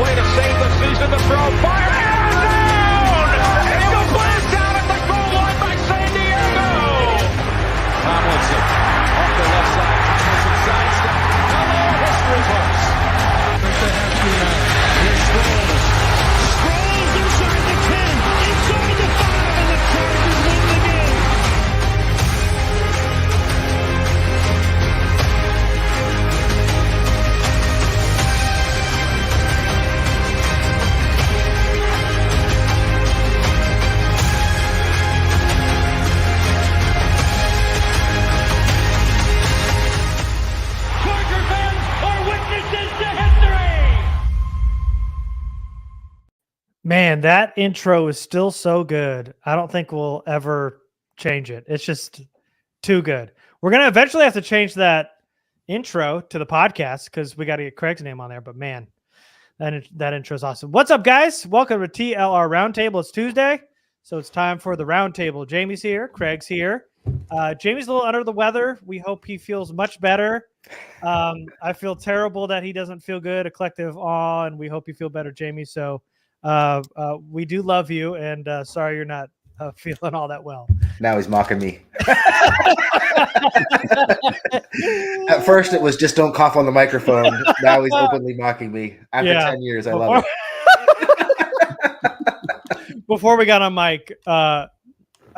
Way to save the season, the throw, fire, and down! Incomplete, down at the goal line by San Diego! Tomlinson, off the left side, Tomlinson sidestep. Hello, history books. They have to now. Here's Sproles. Sproles inside the 10, inside the 5, and the Chargers win the game. Man, that intro is still so good. I don't think we'll ever change it. It's just too good. We're going to eventually have to change that intro to the podcast because we got to get Craig's name on there. But man, that intro is awesome. What's up, guys? Welcome to TLR Roundtable. It's Tuesday, so it's time for the Roundtable. Jamie's here. Craig's here. Jamie's a little under the weather. We hope he feels much better. I feel terrible that he doesn't feel good. A collective awe, and we hope you feel better, Jamie. So we do love you, and sorry you're not feeling all that well. Now he's mocking me. At first it was just don't cough on the microphone. Now he's openly mocking me. After 10 years, I love it. Before we got on mic,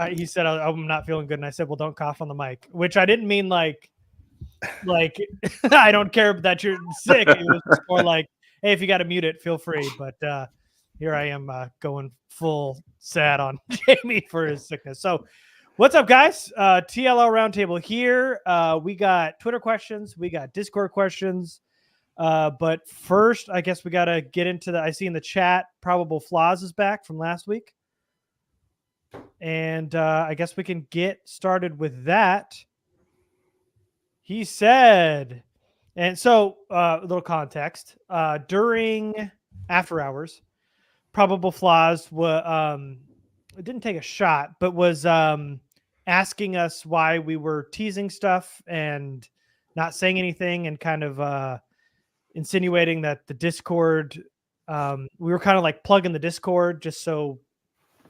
he said, I'm not feeling good. And I said, well, don't cough on the mic, which I didn't mean like I don't care that you're sick. It was just more like, hey, if you got to mute it, feel free. But here I am going full sad on Jamie for his sickness. So what's up, guys? TLR Roundtable here. We got Twitter questions. We got Discord questions. But first, I guess we got to get into I see in the chat, Probable Flaws is back from last week. And I guess we can get started with that. He said, and so a little context, during After Hours, Probable Flaws didn't take a shot, but was asking us why we were teasing stuff and not saying anything, and kind of insinuating that the Discord, we were kind of like plugging the Discord just so.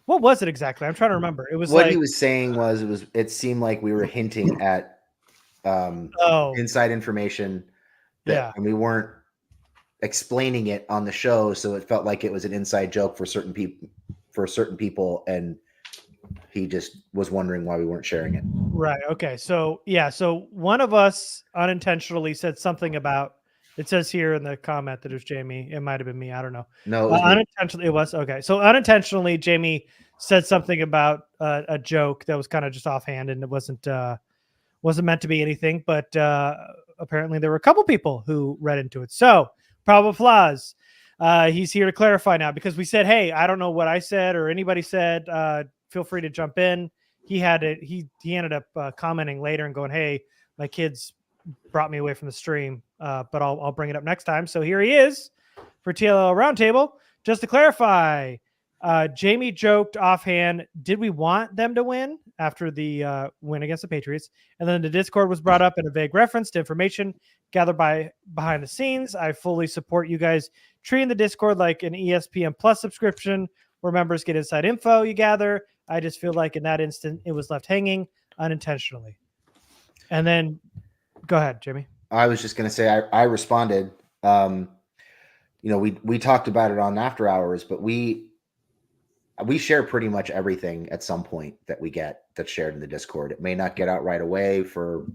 What was it exactly? I'm trying to remember. It was what like, he was saying was it seemed like we were hinting at inside information that, and we weren't explaining it on the show, so it felt like it was an inside joke for certain people, and he just was wondering why we weren't sharing it. Right. Okay. So so one of us unintentionally said something about, it says here in the comment that it was Jamie. It might have been me. I don't know. No, it was unintentionally. It was okay. So unintentionally, Jamie said something about a joke that was kind of just offhand, and it wasn't meant to be anything. But apparently, there were a couple people who read into it. So Probable Flaws. He's here to clarify now, because we said, hey, I don't know what I said or anybody said. Feel free to jump in. He had it. He ended up commenting later and going, hey, my kids brought me away from the stream, but I'll bring it up next time. So here he is for TLL Roundtable. Just to clarify, Jamie joked offhand, did we want them to win after the win against the Patriots? And then the Discord was brought up in a vague reference to information gathered by behind the scenes. I fully support you guys treating the Discord like an ESPN Plus subscription where members get inside info you gather. I just feel like in that instant, it was left hanging unintentionally. And then go ahead, Jimmy. I was just going to say, I responded. We talked about it on After Hours, but we share pretty much everything at some point that we get that's shared in the Discord. It may not get out right away for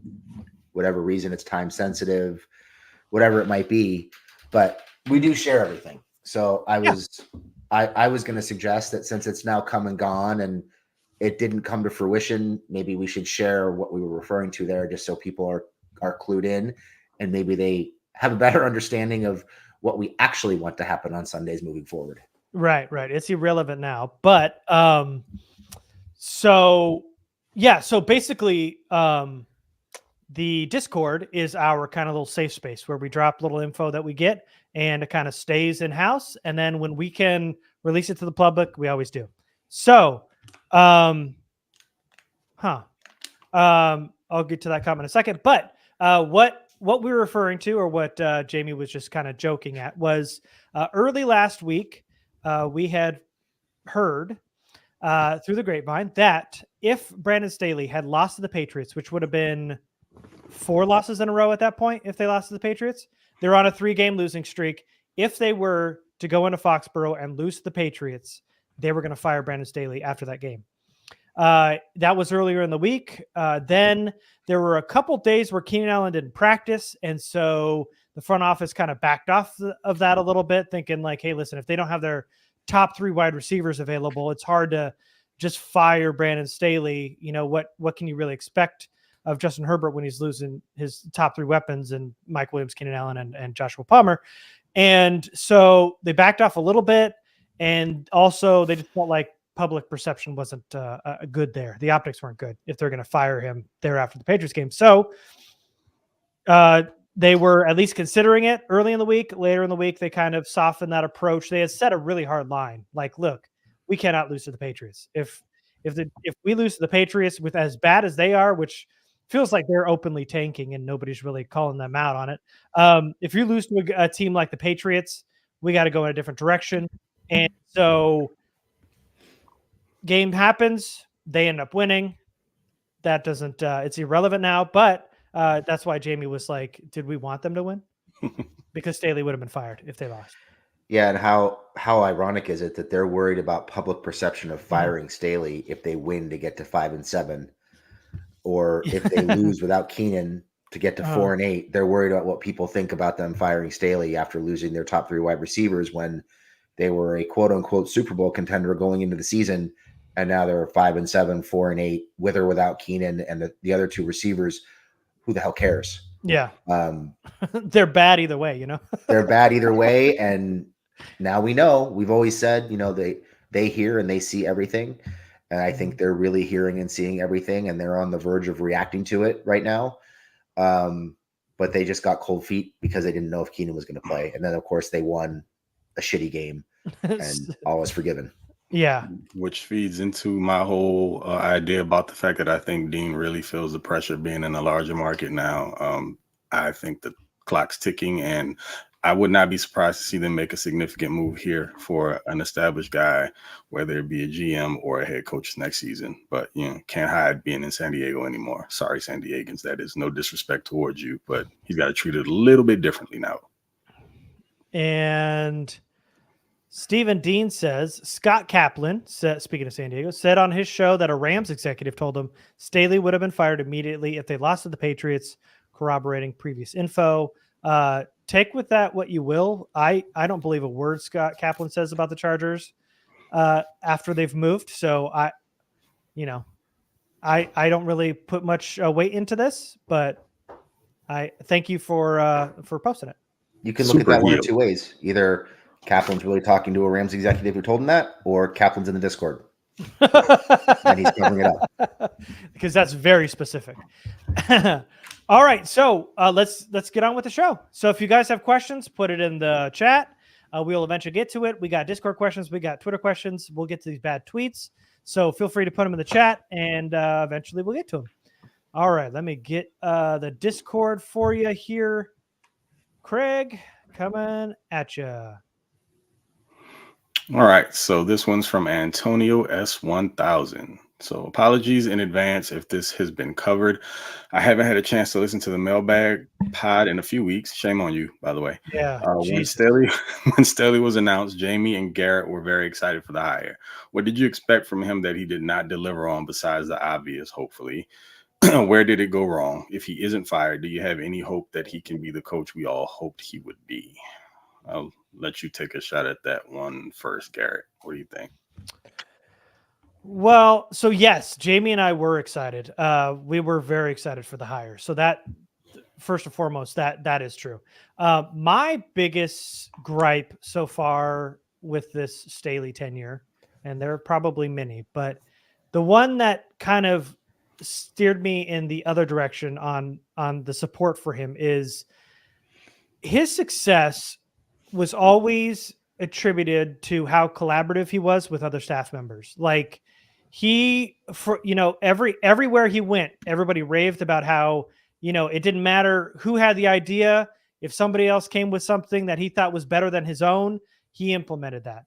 whatever reason. It's time sensitive, whatever it might be, but we do share everything. So I was going to suggest that since it's now come and gone and it didn't come to fruition, maybe we should share what we were referring to there, just so people are clued in, and maybe they have a better understanding of what we actually want to happen on Sundays moving forward. Right. It's irrelevant now, but so basically, the Discord is our kind of little safe space where we drop little info that we get, and it kind of stays in house. And then when we can release it to the public, we always do. So, I'll get to that comment in a second. But what what we were referring to, or what Jamie was just kind of joking at, was early last week, we had heard through the grapevine that if Brandon Staley had lost to the Patriots, which would have been 4 losses in a row at that point, if they lost to the Patriots, they're on a 3-game losing streak. If they were to go into Foxborough and lose to the Patriots, they were going to fire Brandon Staley after that game. That was earlier in the week. Then there were a couple days where Keenan Allen didn't practice. And so the front office kind of backed off of that a little bit, thinking like, hey, listen, if they don't have their top 3 wide receivers available, it's hard to just fire Brandon Staley. You know, what can you really expect of Justin Herbert when he's losing his top 3 weapons and Mike Williams, Keenan Allen, and Joshua Palmer? And so they backed off a little bit. And also they just felt like public perception wasn't good there. The optics weren't good if they're going to fire him there after the Patriots game. So they were at least considering it early in the week. Later in the week, they kind of softened that approach. They had set a really hard line. Like, look, we cannot lose to the Patriots. If we lose to the Patriots with as bad as they are, which feels like they're openly tanking and nobody's really calling them out on it. If you lose to a team like the Patriots, we got to go in a different direction. And so game happens, they end up winning. That doesn't, it's irrelevant now, but that's why Jamie was like, did we want them to win? Because Staley would have been fired if they lost. Yeah, and how ironic is it that they're worried about public perception of firing Staley if they win to get to 5-7, or if they lose without Keenan to get to 4-8, they're worried about what people think about them firing Staley after losing their top 3 wide receivers when they were a quote unquote Super Bowl contender going into the season. And now they're 5-7, 4-8, with or without Keenan and the other 2 receivers. Who the hell cares? Yeah. They're bad either way, you know. They're bad either way. And now we know, we've always said, you know, they hear and they see everything. And I think they're really hearing and seeing everything, and they're on the verge of reacting to it right now. But they just got cold feet because they didn't know if Keenan was going to play. And then, of course, they won a shitty game and all is forgiven. Yeah. Which feeds into my whole idea about the fact that I think Dean really feels the pressure being in a larger market now. I think the clock's ticking, and I would not be surprised to see them make a significant move here for an established guy, whether it be a GM or a head coach next season. But, you know, can't hide being in San Diego anymore. Sorry, San Diegans. That is no disrespect towards you, but he's got to treat it a little bit differently now. And Stephen Dean says, Scott Kaplan, speaking of San Diego, said on his show that a Rams executive told him Staley would have been fired immediately if they lost to the Patriots, corroborating previous info. Take with that what you will. I don't believe a word Scott Kaplan says about the Chargers after they've moved. So I don't really put much weight into this, but I thank you for posting it. You can look at that one of 2 ways. Either Kaplan's really talking to a Rams executive who told him that, or Kaplan's in the Discord. And he's covering it up. Because that's very specific. All right, so let's get on with the show. So if you guys have questions, put it in the chat. We'll eventually get to it. We got Discord questions. We got Twitter questions. We'll get to these bad tweets. So feel free to put them in the chat, and eventually we'll get to them. All right, let me get the Discord for you here. Craig, coming at you. All right, so this one's from Antonio S1000. So apologies in advance if this has been covered. I haven't had a chance to listen to the mailbag pod in a few weeks. Shame on you, by the way. Yeah. When Staley was announced, Jamie and Garrett were very excited for the hire. What did you expect from him that he did not deliver on besides the obvious, hopefully? Where did it go wrong? If he isn't fired, do you have any hope that he can be the coach we all hoped he would be? I'll let you take a shot at that one first, Garrett. What do you think? Well, so yes, Jamie and I were excited. We were very excited for the hire. So that, first and foremost, that is true. My biggest gripe so far with this Staley tenure, and there are probably many, but the one that kind of steered me in the other direction on the support for him is his success was always attributed to how collaborative he was with other staff members. Like everywhere he went, everybody raved about how it didn't matter who had the idea. If somebody else came with something that he thought was better than his own, he implemented that.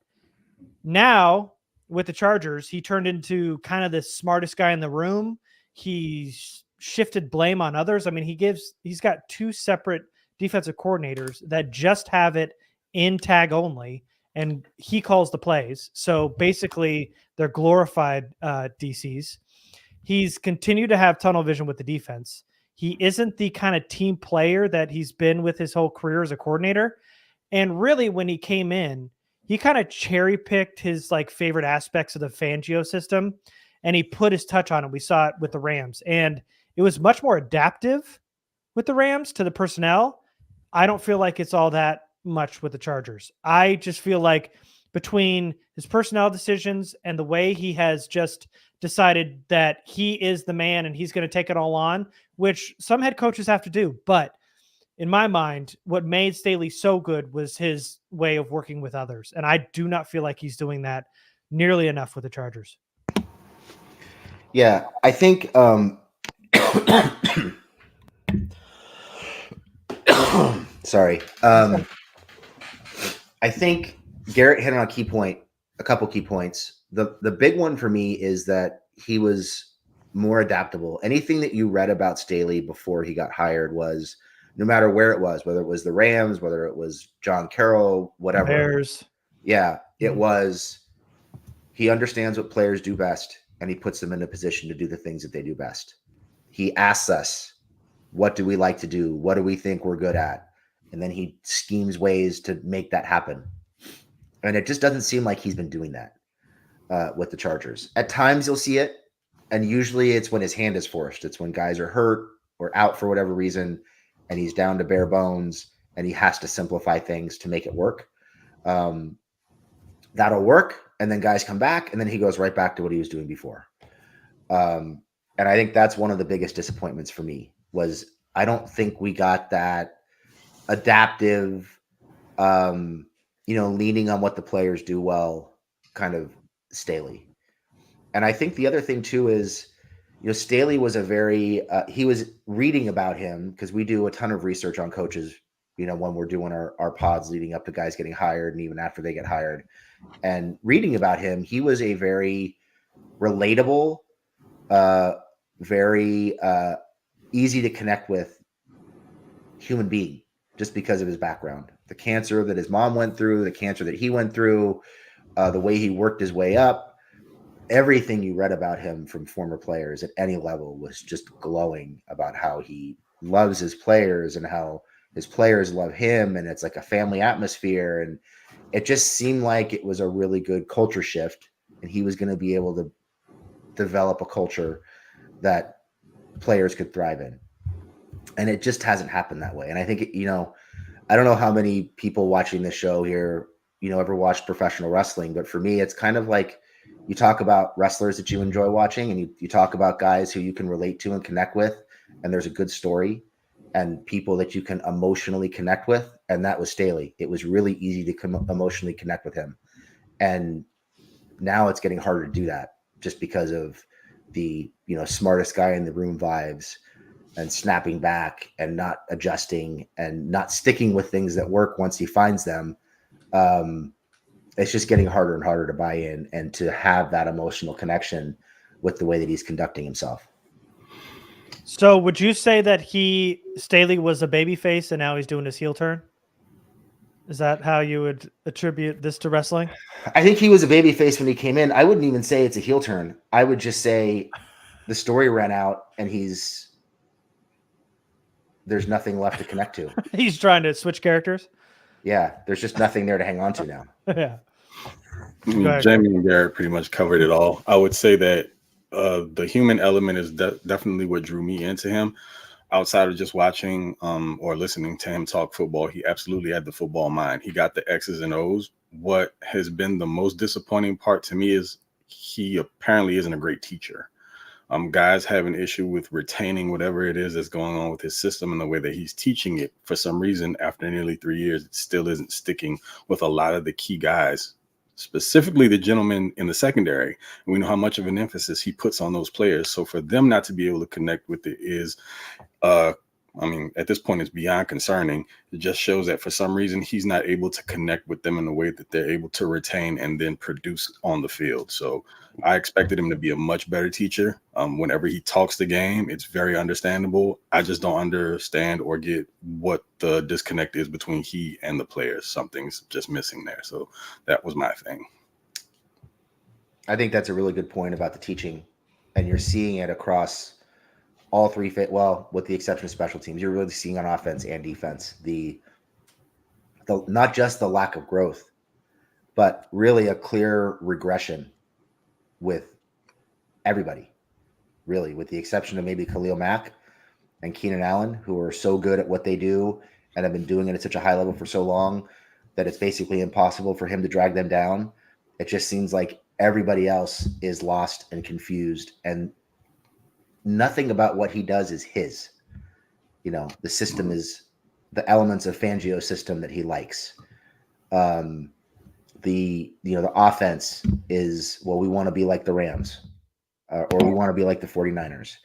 Now, with the Chargers, he turned into kind of the smartest guy in the room. He's shifted blame on others. I mean, he's got 2 separate defensive coordinators that just have it in tag only, and he calls the plays. So basically, they're glorified DCs. He's continued to have tunnel vision with the defense. He isn't the kind of team player that he's been with his whole career as a coordinator. And really, when he came in, he kind of cherry picked his favorite aspects of the Fangio system, and he put his touch on it. We saw it with the Rams, and it was much more adaptive with the Rams to the personnel. I don't feel like it's all that much with the Chargers. I just feel like between his personnel decisions and the way he has just decided that he is the man and he's going to take it all on, which some head coaches have to do. But in my mind, what made Staley so good was his way of working with others. And I do not feel like he's doing that nearly enough with the Chargers. Yeah, I think sorry. I think Garrett hit on a couple key points. The big one for me is that he was more adaptable. Anything that you read about Staley before he got hired was, no matter where it was, whether it was the Rams, whether it was John Carroll, whatever. Bears. Yeah, it was, he understands what players do best, and he puts them in a position to do the things that they do best. He asks us, what do we like to do? What do we think we're good at? And then he schemes ways to make that happen. And it just doesn't seem like he's been doing that with the Chargers. At times you'll see it, and usually it's when his hand is forced. It's when guys are hurt or out for whatever reason, and he's down to bare bones, and he has to simplify things to make it work. That'll work, and then guys come back, and then he goes right back to what he was doing before. And I think that's one of the biggest disappointments for me, was I don't think we got that adaptive, leaning on what the players do well kind of Staley. And I think the other thing too is, Staley was he was reading about him, because we do a ton of research on coaches, when we're doing our pods leading up to guys getting hired and even after they get hired. And reading about him, he was a very relatable, very easy to connect with human being, just because of his background. The cancer that his mom went through, the cancer that he went through, the way he worked his way up. Everything you read about him from former players at any level was just glowing about how he loves his players and how his players love him. And it's like a family atmosphere. And it just seemed like it was a really good culture shift. And he was going to be able to develop a culture that players could thrive in. And it just hasn't happened that way. And I think, I don't know how many people watching this show here, ever watched professional wrestling, but for me, it's kind of like, you talk about wrestlers that you enjoy watching, and you talk about guys who you can relate to and connect with, and there's a good story, and people that you can emotionally connect with. And that was Staley. It was really easy to emotionally connect with him. And now it's getting harder to do that, just because of the, smartest guy in the room vibes, and snapping back and not adjusting and not sticking with things that work once he finds them. It's just getting harder and harder to buy in and to have that emotional connection with the way that he's conducting himself. So would you say that Staley was a babyface and now he's doing his heel turn? Is that how you would attribute this to wrestling? I think he was a babyface when he came in. I wouldn't even say it's a heel turn. I would just say the story ran out and there's nothing left to connect to. He's trying to switch characters. Yeah, there's just nothing there to hang on to now. Yeah. Jamie and Garrett pretty much covered it all. I would say that the human element is definitely what drew me into him. Outside of just watching or listening to him talk football, he absolutely had the football mind. He got the X's and O's. What has been the most disappointing part to me is he apparently isn't a great teacher. Guys have an issue with retaining whatever it is that's going on with his system and the way that he's teaching it. For some reason, after nearly 3 years, it still isn't sticking with a lot of the key guys, specifically the gentlemen in the secondary. We know how much of an emphasis he puts on those players. So for them not to be able to connect with it is I mean, at this point, it's beyond concerning. It just shows that for some reason, he's not able to connect with them in a way that they're able to retain and then produce on the field. So I expected him to be a much better teacher. Whenever he talks the game, it's very understandable. I just don't understand or get what the disconnect is between he and the players. Something's just missing there. So that was my thing. I think that's a really good point about the teaching, and you're seeing it across all three well, with the exception of special teams. You're really seeing on offense and defense the not just the lack of growth, but really a clear regression with everybody, really, with the exception of maybe Khalil Mack and Keenan Allen, who are so good at what they do and have been doing it at such a high level for so long that it's basically impossible for him to drag them down. It just seems like everybody else is lost and confused, and nothing about what he does is his. You know, the system is the elements of Fangio's system that he likes. The offense is, well, we want to be like the Rams, or we want to be like the 49ers.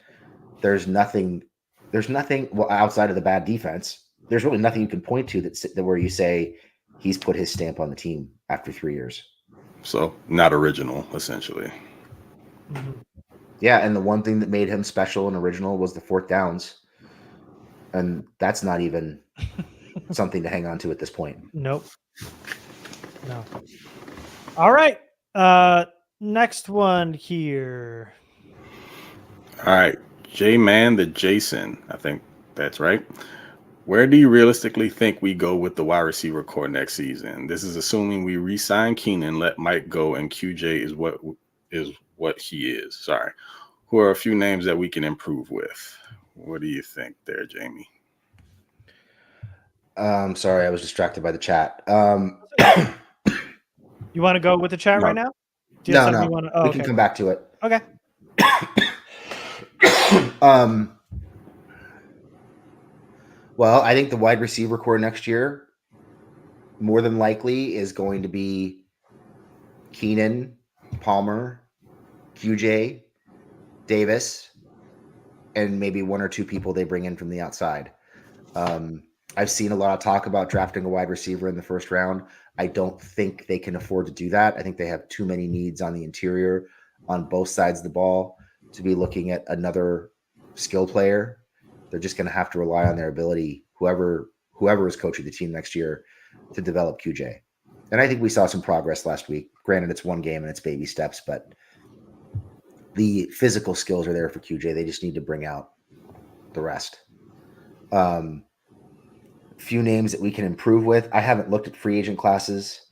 There's nothing well, outside of the bad defense. There's really nothing you can point to that where you say he's put his stamp on the team after 3 years. So not original, essentially. Mm-hmm. Yeah, and the one thing that made him special and original was the fourth downs. And that's not even something to hang on to at this point. Nope. No. All right. Next one here. All right. J-Man the Jason. I think that's right. Where do you realistically think we go with the wide receiver core next season? This is assuming we re-sign Keenan, let Mike go, and QJ is what he is. Sorry. Who are a few names that we can improve with? What do you think there, Jamie? Sorry, I was distracted by the chat. You want to go with the chat right now? Do you have something you want to, we can come back to it. Okay. Well, I think the wide receiver core next year, more than likely, is going to be Keenan, Palmer, QJ, Davis, and maybe one or two people they bring in from the outside. I've seen a lot of talk about drafting a wide receiver in the first round. I don't think they can afford to do that. I think they have too many needs on the interior on both sides of the ball to be looking at another skill player. They're just going to have to rely on their ability, whoever is coaching the team next year, to develop QJ. And I think we saw some progress last week. Granted, it's one game and it's baby steps, but the physical skills are there for QJ. They just need to bring out the rest. Few names that we can improve with. I haven't looked at free agent classes.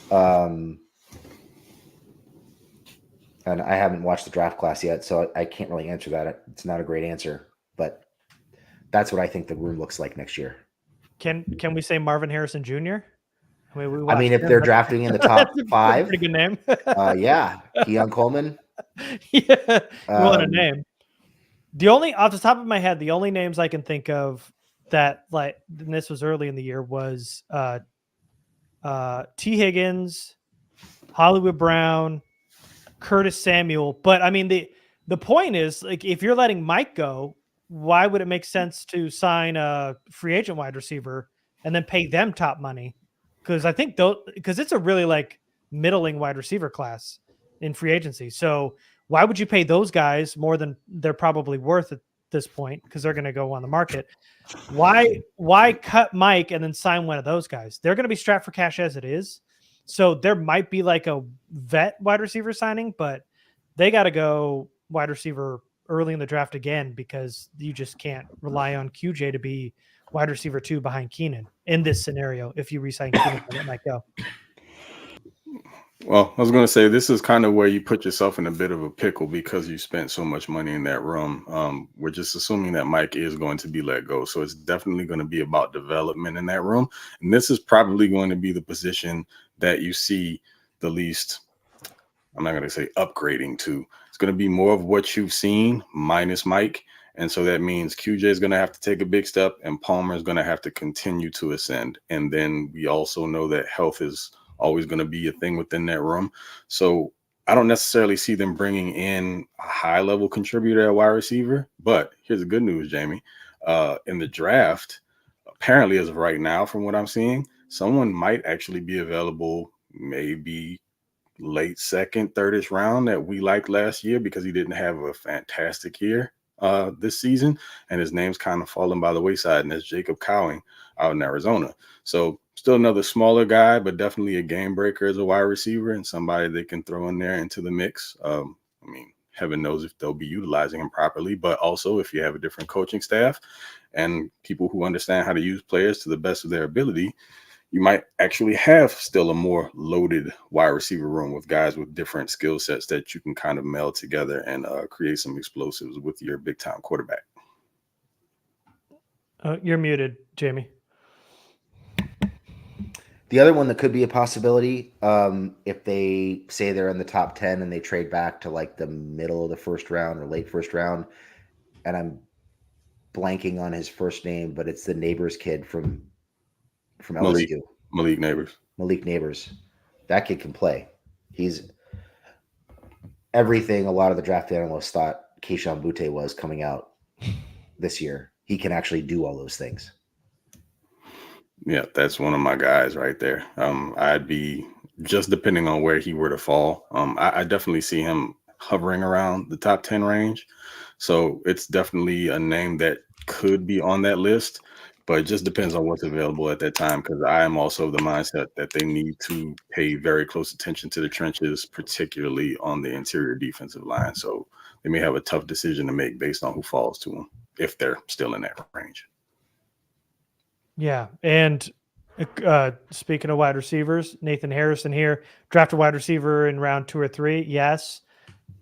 And I haven't watched the draft class yet, so I can't really answer that. It's not a great answer, but that's what I think the room looks like next year. Can we say Marvin Harrison Jr.? I mean, if they're drafting in the top five, pretty good name. Yeah, Keon Coleman. Yeah, you want a name? The only, off the top of my head, the only names I can think of that, like, and this was early in the year, was T. Higgins, Hollywood Brown, Curtis Samuel. But I mean, the point is, like, if you're letting Mike go, why would it make sense to sign a free agent wide receiver and then pay them top money? Because I think because it's a really like middling wide receiver class in free agency. So why would you pay those guys more than they're probably worth at this point? Because they're going to go on the market. Why cut Mike and then sign one of those guys? They're going to be strapped for cash as it is. So there might be like a vet wide receiver signing, but they got to go wide receiver early in the draft again, because you just can't rely on QJ to be wide receiver 2 behind Keenan in this scenario. If you re-sign Keenan, that might go. Well, I was going to say, this is kind of where you put yourself in a bit of a pickle because you spent so much money in that room. We're just assuming that Mike is going to be let go. So it's definitely going to be about development in that room. And this is probably going to be the position that you see the least, I'm not going to say upgrading to. It's going to be more of what you've seen minus Mike. And so that means QJ is going to have to take a big step and Palmer is going to have to continue to ascend. And then we also know that health is always going to be a thing within that room. So I don't necessarily see them bringing in a high level contributor at wide receiver, but here's the good news, Jamie. in the draft, apparently as of right now, from what I'm seeing, someone might actually be available maybe late second, thirdish round that we liked last year because he didn't have a fantastic year this season, and his name's kind of fallen by the wayside, and that's Jacob Cowing out in Arizona. So still another smaller guy, but definitely a game breaker as a wide receiver and somebody they can throw in there into the mix. I mean, heaven knows if they'll be utilizing him properly, but also if you have a different coaching staff and people who understand how to use players to the best of their ability, you might actually have still a more loaded wide receiver room with guys with different skill sets that you can kind of meld together and create some explosives with your big time quarterback. You're muted, Jamie. The other one that could be a possibility, if they say they're in the top 10 and they trade back to like the middle of the first round or late first round, and I'm blanking on his first name, but it's the Neighbors kid from LSU. Malik Neighbors. Malik Neighbors. That kid can play. He's everything a lot of the draft analysts thought Kayshon Boutte was coming out this year. He can actually do all those things. Yeah, that's one of my guys right there. I'd be just depending on where he were to fall. I definitely see him hovering around the top 10 range. So it's definitely a name that could be on that list, but it just depends on what's available at that time. Because I am also of the mindset that they need to pay very close attention to the trenches, particularly on the interior defensive line. So they may have a tough decision to make based on who falls to them if they're still in that range. Yeah, and speaking of wide receivers, Nathan Harrison here, drafted wide receiver in round 2 or 3. Yes.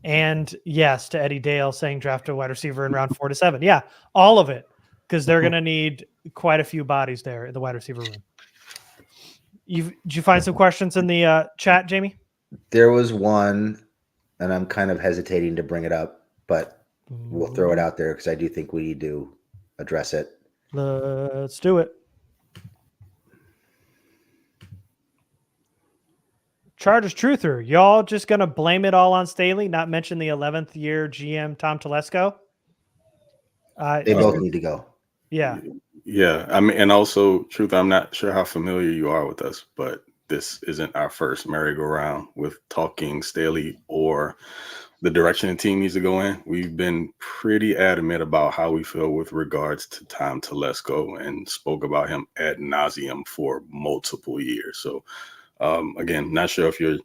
And yes to Eddie Dale saying draft a wide receiver in round 4 to 7. Yeah, all of it, because they're going to need quite a few bodies there in the wide receiver room. Did you find some questions in the chat, Jamie? There was one, and I'm kind of hesitating to bring it up, but we'll throw it out there because I do think we need to address it. Let's do it. Chargers truther, y'all just going to blame it all on Staley, not mention the 11th year GM Tom Telesco? They both need to go. Yeah. Yeah. I mean, and also, Truth, I'm not sure how familiar you are with us, but this isn't our first merry-go-round with talking Staley or the direction the team needs to go in. We've been pretty adamant about how we feel with regards to Tom Telesco and spoke about him ad nauseum for multiple years. So, again, not sure if you're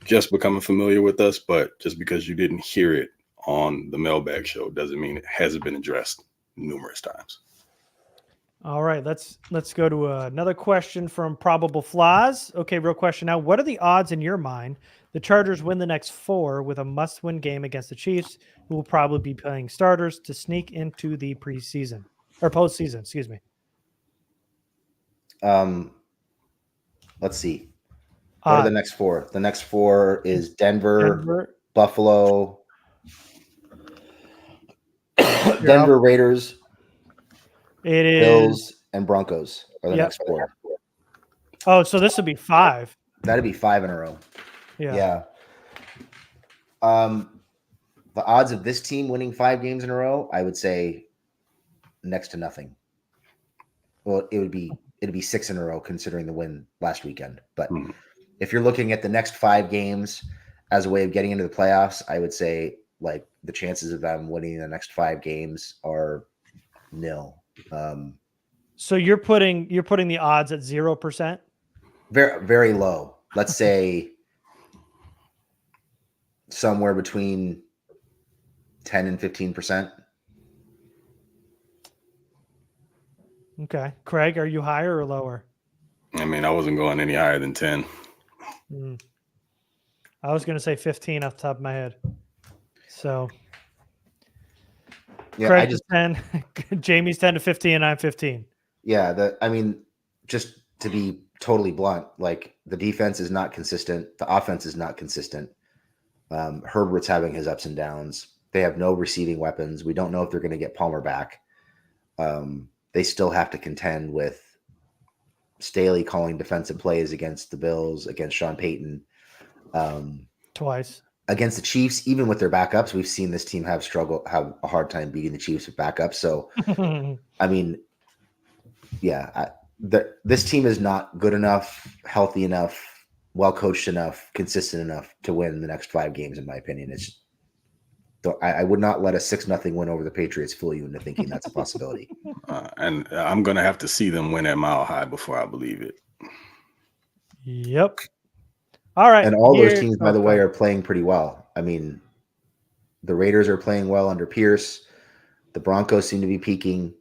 just becoming familiar with us, but just because you didn't hear it on the Mailbag Show doesn't mean it hasn't been addressed numerous times. All right, let's go to another question from Probable Flaws. Okay, real question now. What are the odds in your mind the Chargers win the next 4 with a must-win game against the Chiefs, who will probably be playing starters to sneak into the preseason or postseason? Excuse me. Let's see. What are the next 4? The next 4 is Denver. Buffalo, Denver Raiders. It is Bills and Broncos are the next 4. Oh, so this would be 5. That'd be 5 in a row. Yeah. The odds of this team winning 5 games in a row, I would say next to nothing. Well, it'd be 6 in a row considering the win last weekend. But if you're looking at the next 5 games as a way of getting into the playoffs, I would say like the chances of them winning the next 5 games are nil. So you're putting the odds at 0%? Very, very low. Let's say somewhere between 10 and 15%. Okay. Craig, are you higher or lower? I mean, I wasn't going any higher than 10. I was going to say 15 off the top of my head. So yeah, Craig is 10, Jamie's 10 to 15, and I'm 15. Yeah, just to be totally blunt, like the defense is not consistent. The offense is not consistent. Herbert's having his ups and downs. They have no receiving weapons. We don't know if they're going to get Palmer back. They still have to contend with Staley calling defensive plays against the Bills, against Sean Payton. Twice. against the Chiefs, even with their backups, we've seen this team have a hard time beating the Chiefs with backups. So, I mean, yeah, this team is not good enough, healthy enough, well coached enough, consistent enough to win the next 5 games. In my opinion, I would not let a 6-0 win over the Patriots fool you into thinking that's a possibility. And I'm going to have to see them win at Mile High before I believe it. Yep. All right. And all those teams, by the way, are playing pretty well. I mean, the Raiders are playing well under Pierce. The Broncos seem to be peaking.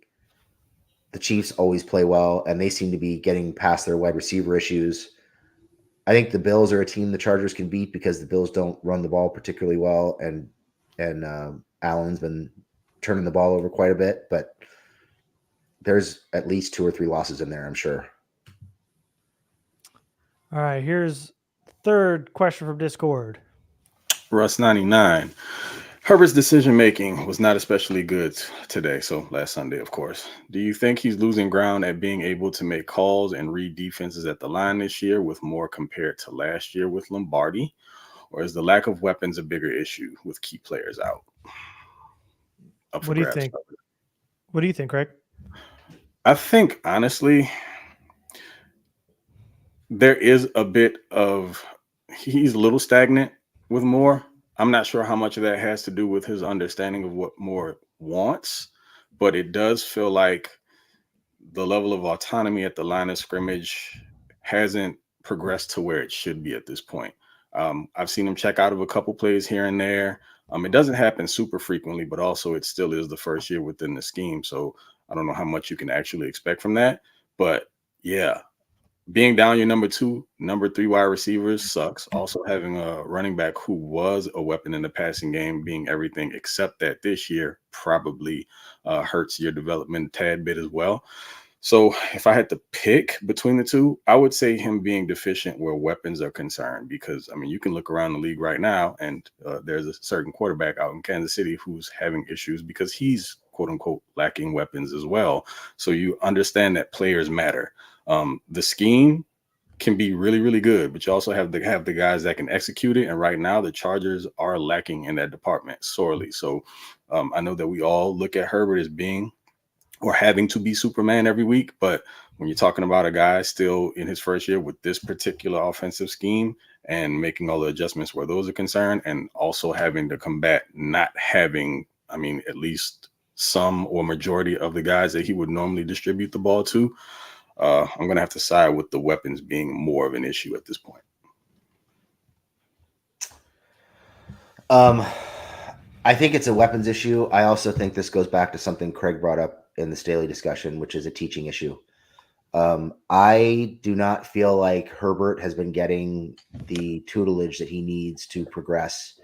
The Chiefs always play well, and they seem to be getting past their wide receiver issues. I think the Bills are a team the Chargers can beat because the Bills don't run the ball particularly well, and Allen's been turning the ball over quite a bit, but there's at least 2 or 3 losses in there, I'm sure. All right, here's the third question from Discord. Russ99. Herbert's decision-making was not especially good today, so last Sunday, of course. Do you think he's losing ground at being able to make calls and read defenses at the line this year with more compared to last year with Lombardi? Or is the lack of weapons a bigger issue with key players out? What do you think? What do you think, Craig? I think, honestly, there is a bit of he's a little stagnant with Moore. I'm not sure how much of that has to do with his understanding of what Moore wants, but it does feel like the level of autonomy at the line of scrimmage hasn't progressed to where it should be at this point. I've seen him check out of a couple plays here and there. It doesn't happen super frequently, but also it still is the first year within the scheme. So I don't know how much you can actually expect from that. But yeah, being down your number 2, number 3 wide receivers sucks. Also having a running back who was a weapon in the passing game being everything except that this year probably hurts your development a tad bit as well. So if I had to pick between the two, I would say him being deficient where weapons are concerned, because, I mean, you can look around the league right now and there's a certain quarterback out in Kansas City who's having issues because he's, quote unquote, lacking weapons as well. So you understand that players matter. The scheme can be really, really good, but you also have the guys that can execute it. And right now the Chargers are lacking in that department sorely. So I know that we all look at Herbert as being or having to be Superman every week. But when you're talking about a guy still in his first year with this particular offensive scheme and making all the adjustments where those are concerned, and also having to combat not having, I mean, at least some or majority of the guys that he would normally distribute the ball to, I'm going to have to side with the weapons being more of an issue at this point. I think it's a weapons issue. I also think this goes back to something Craig brought up in the Staley discussion, which is a teaching issue. I do not feel like Herbert has been getting the tutelage that he needs to progress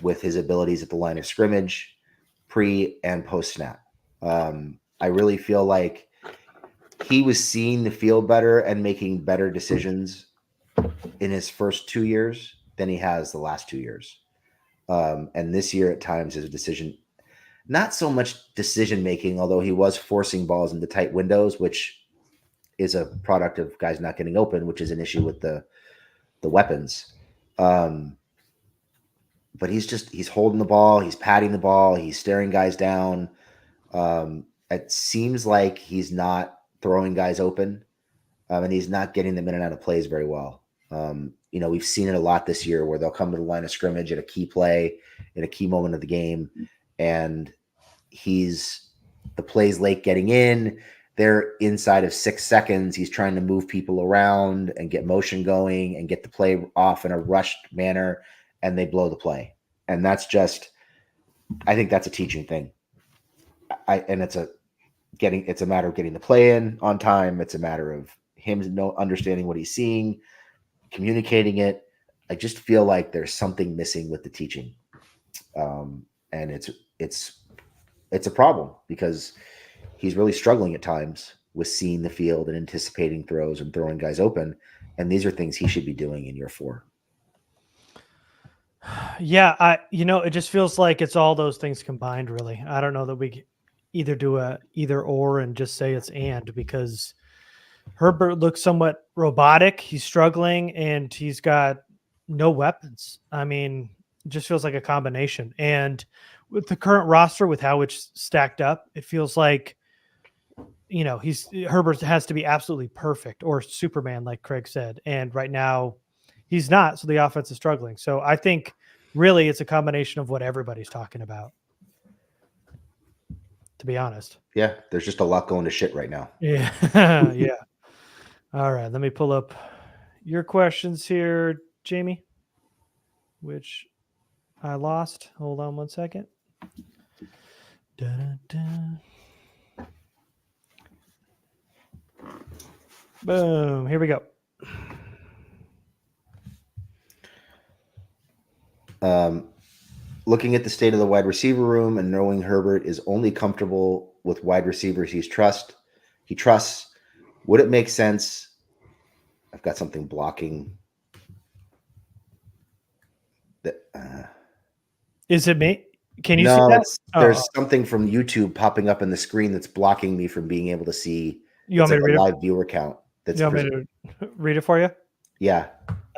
with his abilities at the line of scrimmage, pre and post snap. I really feel like he was seeing the field better and making better decisions in his first 2 years than he has the last 2 years. And this year at times his decision, not so much decision making, although he was forcing balls into tight windows, which is a product of guys not getting open, which is an issue with the weapons. But he's holding the ball, he's patting the ball, he's staring guys down. It seems like he's not throwing guys open, and he's not getting them in and out of plays very well. We've seen it a lot this year where they'll come to the line of scrimmage at a key play in a key moment of the game, and the play's late getting in. They're inside of 6 seconds. He's trying to move people around and get motion going and get the play off in a rushed manner, and they blow the play. And that's just, I think that's a teaching thing. It's a matter of getting the play in on time. It's a matter of him understanding what he's seeing, communicating it. I just feel like there's something missing with the teaching. And it's a problem because he's really struggling at times with seeing the field and anticipating throws and throwing guys open. And these are things he should be doing in year 4. Yeah. It just feels like it's all those things combined, really. I don't know that we either do a either or and just say it's and, because Herbert looks somewhat robotic. He's struggling and he's got no weapons. I mean, It just feels like a combination. And with the current roster, with how it's stacked up, it feels like, Herbert has to be absolutely perfect or Superman, like Craig said. And right now he's not. So the offense is struggling. So I think really it's a combination of what everybody's talking about, to be honest. Yeah, there's just a lot going to shit right now. Yeah. Yeah. All right. Let me pull up your questions here, Jamie, which I lost. Hold on one second. Dun-dun-dun. Boom. Here we go. Looking at the state of the wide receiver room and knowing Herbert is only comfortable with wide receivers he trusts, would it make sense? I've got something blocking. Is it me? Can you No, see that? there's something from YouTube popping up in the screen that's blocking me from being able to see. You want me to read live viewer count. You want me to read it for you? Yeah.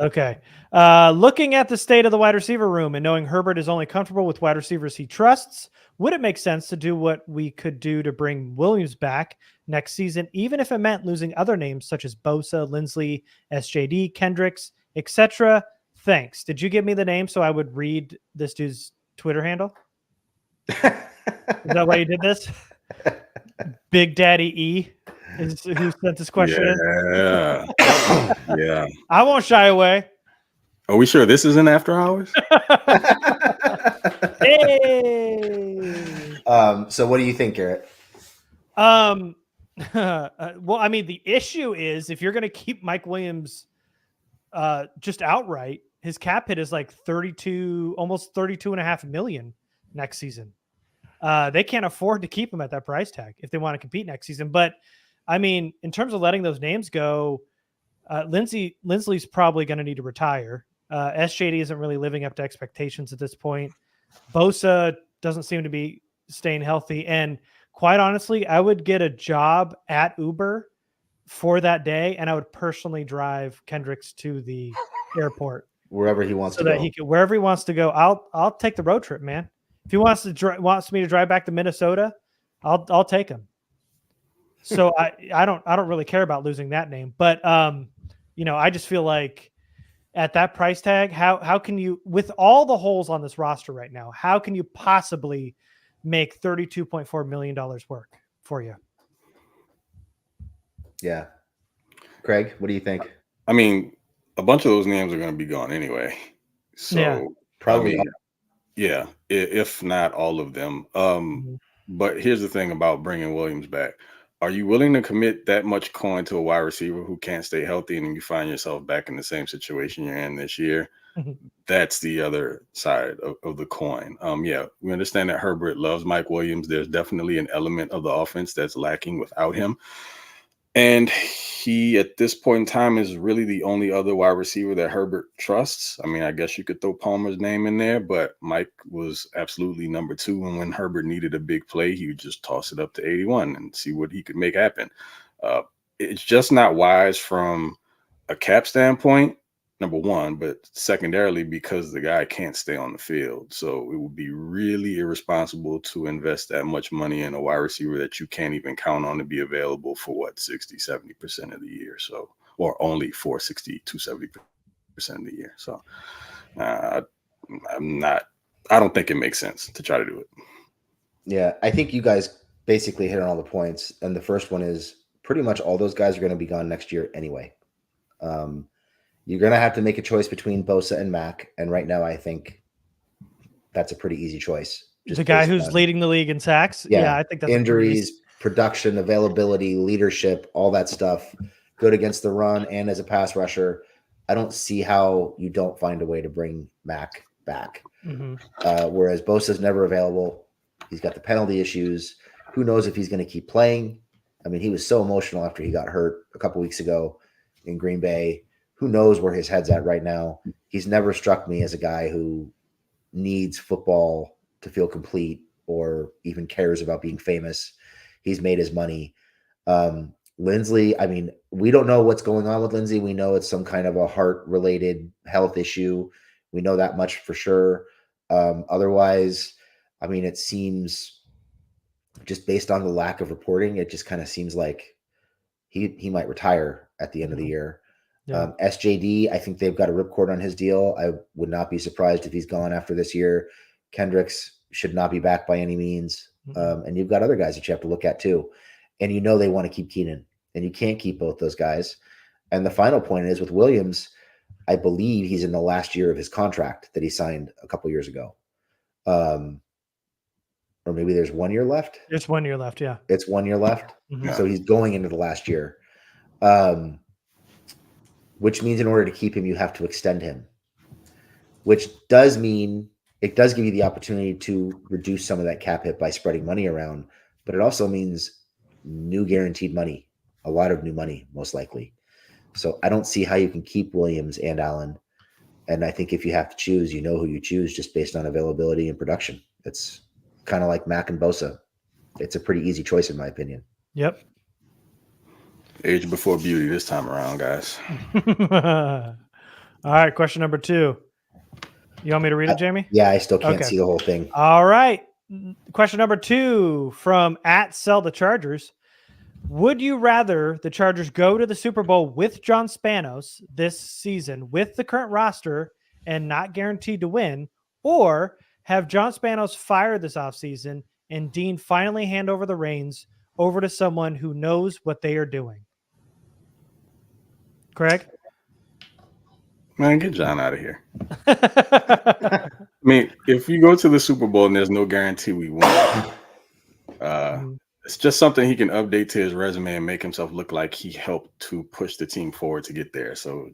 Okay. Looking at the state of the wide receiver room and knowing Herbert is only comfortable with wide receivers he trusts, would it make sense to do what we could do to bring Williams back next season, even if it meant losing other names such as Bosa, Lindsley, SJD, Kendricks, etc.? Thanks. Did you give me the name so I would read this dude's Twitter handle? Is that why you did this? Big Daddy E is who sent this question in. Yeah. I won't shy away. Are we sure this isn't after hours? Hey. So what do you think, Garrett? Well, I mean, the issue is if you're going to keep Mike Williams just outright, his cap hit is like almost 32.5 million next season. They can't afford to keep him at that price tag if they want to compete next season. But I mean, in terms of letting those names go, Lindsley's probably going to need to retire. SJD isn't really living up to expectations at this point. Bosa doesn't seem to be staying healthy. And quite honestly, I would get a job at Uber for that day, and I would personally drive Kendricks to the airport. Wherever he wants to go. Wherever he wants to go. I'll take the road trip, man. If he wants me to drive back to Minnesota, I'll take him. So I don't really care about losing that name, but I just feel like at that price tag, how can you, with all the holes on this roster right now, how can you possibly make $32.4 million work for you? Yeah. Craig, what do you think? I mean, a bunch of those names are going to be gone anyway. So yeah, probably. Yeah, if not all of them. But here's the thing about bringing Williams back. Are you willing to commit that much coin to a wide receiver who can't stay healthy and then you find yourself back in the same situation you're in this year? That's the other side of the coin. Yeah, we understand that Herbert loves Mike Williams. There's definitely an element of the offense that's lacking without him. And he, at this point in time, is really the only other wide receiver that Herbert trusts. I mean, I guess you could throw Palmer's name in there, but Mike was absolutely number 2. And when Herbert needed a big play, he would just toss it up to 81 and see what he could make happen. It's just not wise from a cap standpoint, number one, but secondarily because the guy can't stay on the field. So it would be really irresponsible to invest that much money in a wide receiver that you can't even count on to be available for 60-70% of the year. So, or only for 60-70% of the year. So I don't think it makes sense to try to do it. Yeah, I think you guys basically hit on all the points. And the first one is pretty much all those guys are going to be gone next year anyway. You're going to have to make a choice between Bosa and Mack. And right now, I think that's a pretty easy choice. The guy who's leading the league in sacks. Yeah, I think that's injuries, production, availability, leadership, all that stuff. Good against the run and as a pass rusher. I don't see how you don't find a way to bring Mack back. Whereas Bosa's never available. He's got the penalty issues. Who knows if he's going to keep playing? I mean, he was so emotional after he got hurt a couple weeks ago in Green Bay. Who knows where his head's at right now? He's never struck me as a guy who needs football to feel complete or even cares about being famous. He's made his money. Lindsley, I mean, we don't know what's going on with Lindsley. We know it's some kind of a heart-related health issue. We know that much for sure. Otherwise, I mean, it seems just based on the lack of reporting, it just kind of seems like he might retire at the end of the year. Yeah. SJD, I think they've got a ripcord on his deal. I would not be surprised if he's gone after this year. Kendricks should not be back by any means. And you've got other guys that you have to look at too. And they want to keep Keenan, and you can't keep both those guys. And the final point is with Williams, I believe he's in the last year of his contract that he signed a couple years ago. Or maybe there's 1 year left. It's 1 year left. Yeah. It's 1 year left. Mhm. So he's going into the last year. Which means in order to keep him, you have to extend him, which does mean it does give you the opportunity to reduce some of that cap hit by spreading money around, but it also means new guaranteed money, a lot of new money, most likely. So I don't see how you can keep Williams and Allen. And I think if you have to choose, who you choose just based on availability and production. It's kind of like Mack and Bosa. It's a pretty easy choice, in my opinion. Yep. Age before beauty this time around, guys. All right. Question number 2. You want me to read it, Jamie? Yeah, I still can't Okay. see the whole thing. All right. Question number 2 from @SellTheChargers. Would you rather the Chargers go to the Super Bowl with John Spanos this season with the current roster and not guaranteed to win, or have John Spanos fired this offseason and Dean finally hand over the reins over to someone who knows what they are doing? Craig? Man, get John out of here. I mean, if you go to the Super Bowl and there's no guarantee we win, it's just something he can update to his resume and make himself look like he helped to push the team forward to get there. So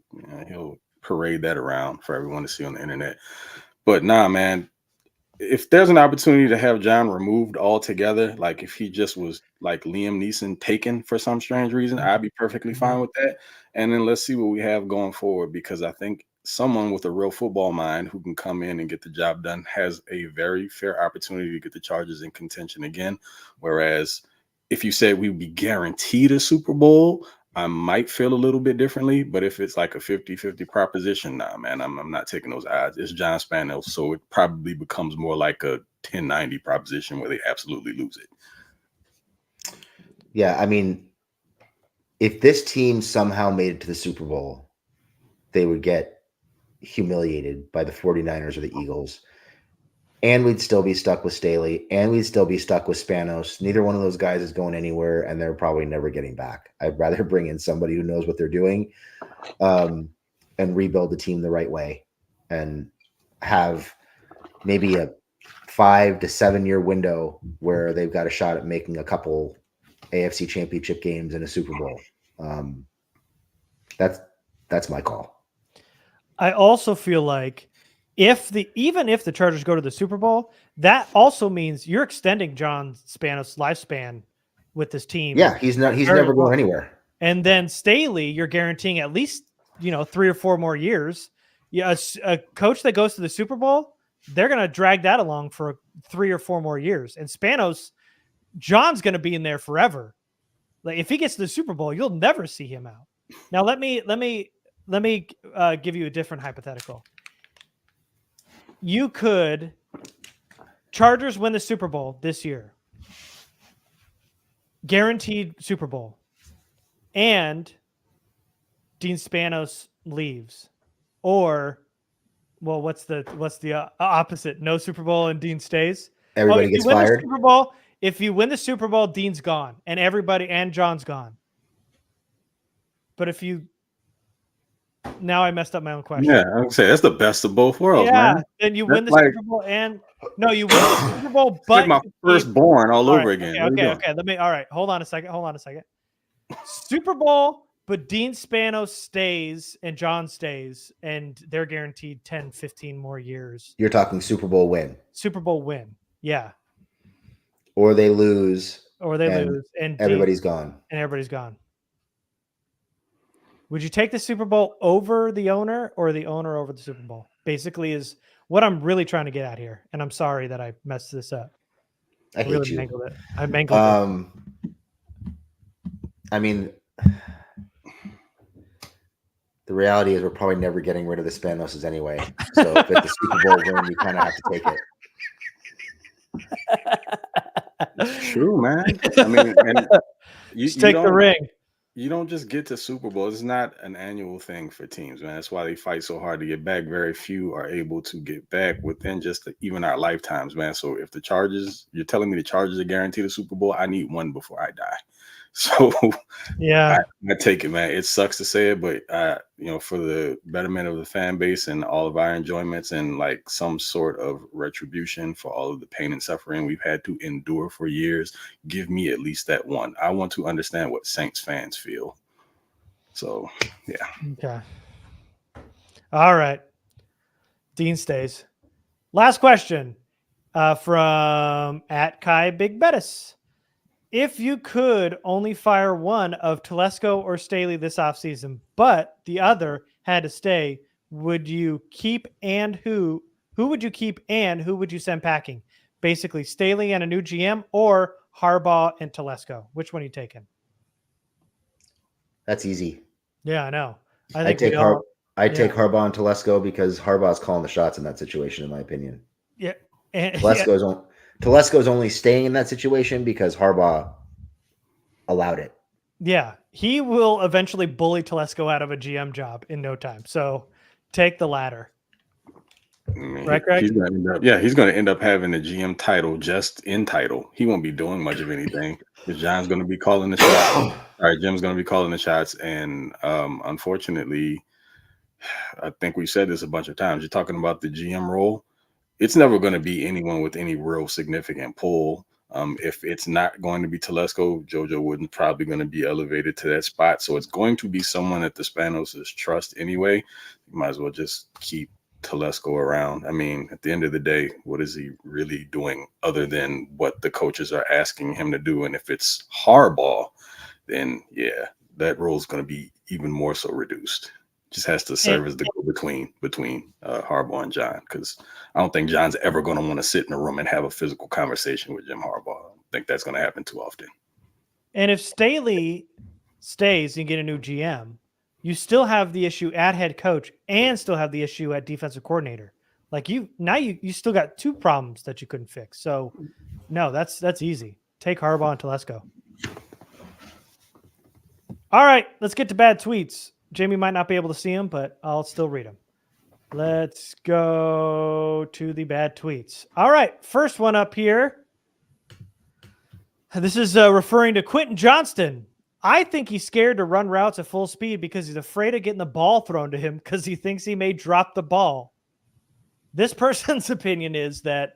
he'll parade that around for everyone to see on the internet. But nah, man, if there's an opportunity to have John removed altogether, like if he just was like Liam Neeson taken for some strange reason, I'd be perfectly fine with that. And then let's see what we have going forward, because I think someone with a real football mind who can come in and get the job done has a very fair opportunity to get the Chargers in contention again. Whereas if you said we would be guaranteed a Super Bowl, I might feel a little bit differently. But if it's like a 50-50 proposition, nah, man, I'm not taking those odds. It's John Spanos, so it probably becomes more like a 10-90 proposition where they absolutely lose it. Yeah, I mean, if this team somehow made it to the Super Bowl, they would get humiliated by the 49ers or the Eagles. And we'd still be stuck with Staley, and we'd still be stuck with Spanos. Neither one of those guys is going anywhere, and they're probably never getting back. I'd rather bring in somebody who knows what they're doing, and rebuild the team the right way, and have maybe a 5 to 7 year window where they've got a shot at making a couple AFC championship games and a Super Bowl. That's my call. I also feel like even if the Chargers go to the Super Bowl, that also means you're extending John Spanos' lifespan with this team. Yeah, he's never going anywhere. And then Staley, you're guaranteeing at least 3 or 4 more years. Yeah, a coach that goes to the Super Bowl, they're going to drag that along for 3 or 4 more years. And Spanos, John's going to be in there forever. Like if he gets to the Super Bowl, you'll never see him out. Now let me give you a different hypothetical. You could Chargers win the Super Bowl this year, guaranteed Super Bowl, and Dean Spanos leaves, or what's the opposite? No Super Bowl and Dean stays. Everybody gets fired. Super Bowl. If you win the Super Bowl, Dean's gone, and John's gone. But if you now I messed up my own question. Yeah, I would say that's the best of both worlds, man. Then you win the Super Bowl you win the Super Bowl, but it's like my firstborn all over again. Okay. All right. Hold on a second. Super Bowl, but Dean Spanos stays and John stays, and they're guaranteed 10, 15 more years. You're talking Super Bowl win. Super Bowl win. Yeah. Or they lose. And everybody's gone. And everybody's gone. Would you take the Super Bowl over the owner or the owner over the Super Bowl? Basically is what I'm really trying to get at here. And I'm sorry that I messed this up. I hate you. Mangled it. I mangled it. I mean, The reality is we're probably never getting rid of the Spanoses anyway. So if it's a Super Bowl win, you kind of have to take it. It's true, man. I mean, and you Just take the ring. You don't just get to Super Bowl. It's not an annual thing for teams, man. That's why they fight so hard to get back. Very few are able to get back within just even our lifetimes, man. So if the Chargers, you're telling me the Chargers are guaranteed a Super Bowl, I need one before I die. So Yeah, I take it, man. It sucks to say it, but for the betterment of the fan base and all of our enjoyments and like some sort of retribution for all of the pain and suffering we've had to endure for years, give me at least that one. I want to understand what Saints fans feel. So, yeah. Okay. All right. Dean stays. Last question from @KaiBigBettis. If you could only fire one of Telesco or Staley this offseason, but the other had to stay, would you keep and who would you keep and who would you send packing? Basically, Staley and a new GM or Harbaugh and Telesco. Which one are you taking? That's easy. Yeah, I know. I take Harbaugh and Telesco because Harbaugh's calling the shots in that situation, in my opinion. Yeah. Telesco's only staying in that situation because Harbaugh allowed it. Yeah, he will eventually bully Telesco out of a GM job in no time. So take the latter. Right, Greg? He's going to end up having a GM title just in title. He won't be doing much of anything. John's going to be calling the shots. All right, Jim's going to be calling the shots. And unfortunately, I think we've said this a bunch of times. You're talking about the GM role. It's never going to be anyone with any real significant pull. If it's not going to be Telesco, JoJo Wooden's probably going to be elevated to that spot. So it's going to be someone that the Spanos' trust anyway. You might as well just keep Telesco around. I mean, at the end of the day, what is he really doing other than what the coaches are asking him to do? And if it's Harbaugh, then yeah, that role is going to be even more so reduced. Just has to serve as the go-between between Harbaugh and John, because I don't think John's ever going to want to sit in a room and have a physical conversation with Jim Harbaugh. I don't think that's going to happen too often. And if Staley stays and get a new GM, you still have the issue at head coach and still have the issue at defensive coordinator. Like you still got two problems that you couldn't fix. So no, that's easy. Take Harbaugh and Telesco. All right, let's get to bad tweets. Jamie might not be able to see them, but I'll still read them. Let's go to the bad tweets. All right, first one up here. This is referring to Quentin Johnston. I think he's scared to run routes at full speed because he's afraid of getting the ball thrown to him because he thinks he may drop the ball. This person's opinion is that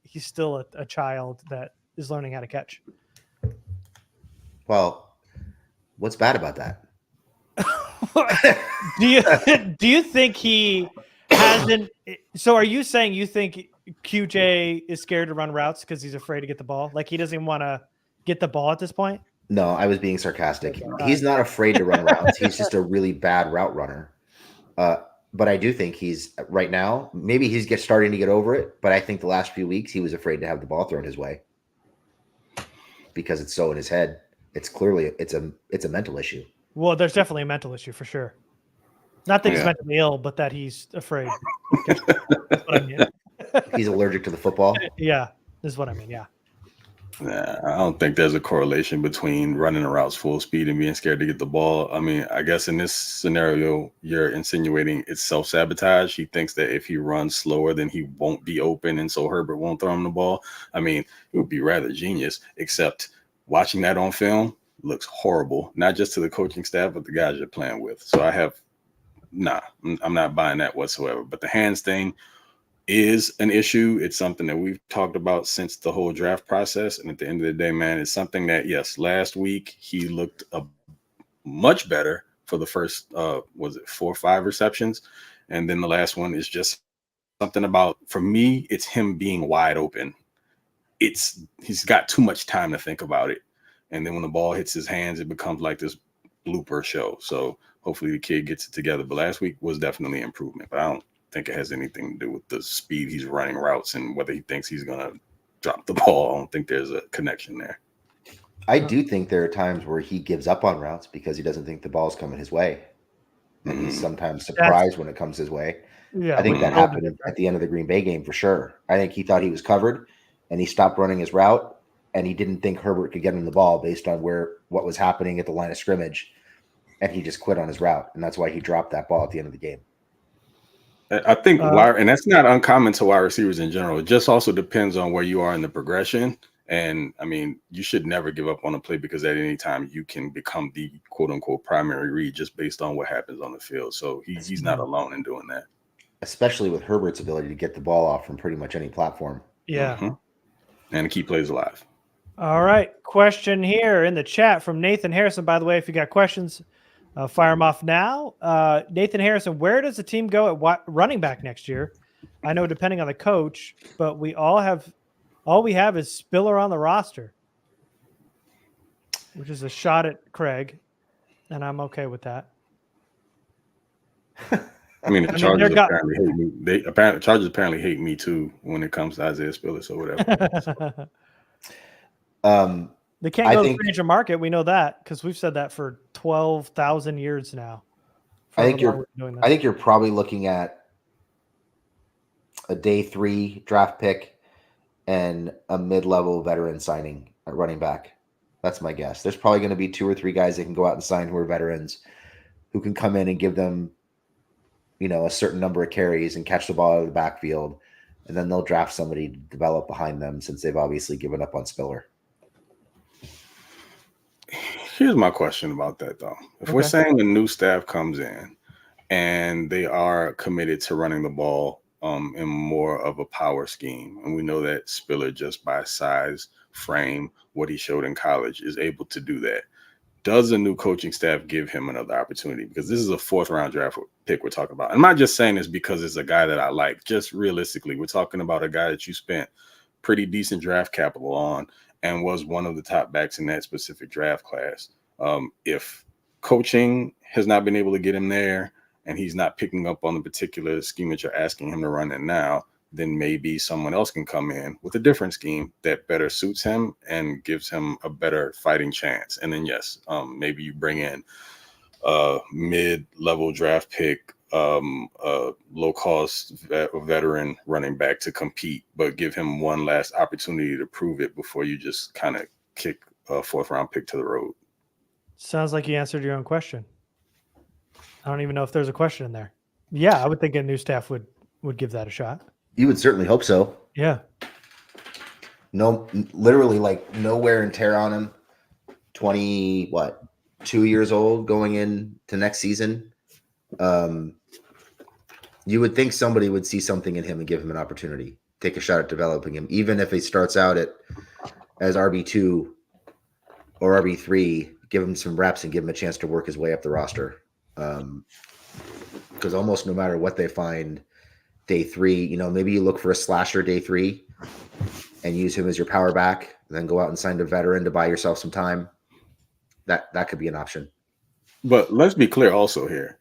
he's still a child that is learning how to catch. Well, what's bad about that? Do you think he hasn't? So are you saying you think QJ is scared to run routes because he's afraid to get the ball? Like he doesn't even want to get the ball at this point? No, I was being sarcastic. He's not afraid to run routes. He's just a really bad route runner. But I do think he's right now, maybe he's starting to get over it. But I think the last few weeks he was afraid to have the ball thrown his way because it's so in his head. It's clearly it's a mental issue. Well, there's definitely a mental issue for sure. Not that he's mentally ill, but that he's afraid. That's what I mean. He's allergic to the football. Yeah, this is what I mean. Yeah. Nah, I don't think there's a correlation between running the routes full speed and being scared to get the ball. I mean, I guess in this scenario, you're insinuating it's self-sabotage. He thinks that if he runs slower, then he won't be open, and so Herbert won't throw him the ball. I mean, it would be rather genius, except watching that on film looks horrible, not just to the coaching staff, but the guys you're playing with. So I'm not buying that whatsoever. But the hands thing is an issue. It's something that we've talked about since the whole draft process. And at the end of the day, man, it's something that, yes, last week he looked much better for the first, 4 or 5 receptions. And then the last one is just something about, for me, it's him being wide open. He's got too much time to think about it. And then when the ball hits his hands, it becomes like this blooper show. So hopefully the kid gets it together. But last week was definitely an improvement. But I don't think it has anything to do with the speed he's running routes and whether he thinks he's going to drop the ball. I don't think there's a connection there. I do think there are times where he gives up on routes because he doesn't think the ball's coming his way. and he's sometimes surprised when it comes his way. Yeah, I think that totally happened different. at the end of the Green Bay game for sure. I think he thought he was covered, and he stopped running his route, and he didn't think Herbert could get him the ball based on what was happening at the line of scrimmage, and he just quit on his route, and that's why he dropped that ball at the end of the game. I think and that's not uncommon to wide receivers in general. It just also depends on where you are in the progression. And I mean, you should never give up on a play because at any time you can become the quote unquote primary read just based on what happens on the field. So he's not alone in doing that. Especially with Herbert's ability to get the ball off from pretty much any platform. Yeah. Mm-hmm. And keep plays alive. All right. Question here in the chat from Nathan Harrison. By the way, if you got questions, fire them off now. Nathan Harrison, where does the team go at running back next year? I know depending on the coach, but all we have is Spiller on the roster, which is a shot at Craig, and I'm okay with that. I mean, the Chargers apparently hate me. Chargers apparently hate me too when it comes to Isaiah Spiller. So whatever. They can't go to the major market. We know that because we've said that for 12,000 years now. I think you're probably looking at a day 3 draft pick and a mid-level veteran signing at running back. That's my guess. There's probably going to be 2 or 3 guys that can go out and sign who are veterans, who can come in and give them, a certain number of carries and catch the ball out of the backfield, and then they'll draft somebody to develop behind them since they've obviously given up on Spiller. Here's my question about that, though. If we're saying the new staff comes in and they are committed to running the ball in more of a power scheme, and we know that Spiller, just by size, frame, what he showed in college, is able to do that, does the new coaching staff give him another opportunity? Because this is a 4th-round draft pick we're talking about. I'm not just saying this because it's a guy that I like. Just realistically, we're talking about a guy that you spent pretty decent draft capital on and was one of the top backs in that specific draft class. If coaching has not been able to get him there and he's not picking up on the particular scheme that you're asking him to run in now, then maybe someone else can come in with a different scheme that better suits him and gives him a better fighting chance. And then, yes, maybe you bring in a mid-level draft pick, low-cost veteran running back to compete, but give him one last opportunity to prove it before you just kind of kick a 4th-round pick to the road. Sounds like you answered your own question. I don't even know if there's a question in there. Yeah, I would think a new staff would give that a shot. You would certainly hope so. Yeah. No, literally like no wear and tear on him. 2 years old going into next season. You would think somebody would see something in him and give him an opportunity, take a shot at developing him, even if he starts out as RB2 or RB3, give him some reps and give him a chance to work his way up the roster. Because almost no matter what they find day 3, maybe you look for a slasher day 3 and use him as your power back, and then go out and sign a veteran to buy yourself some time. That could be an option. But let's be clear also here.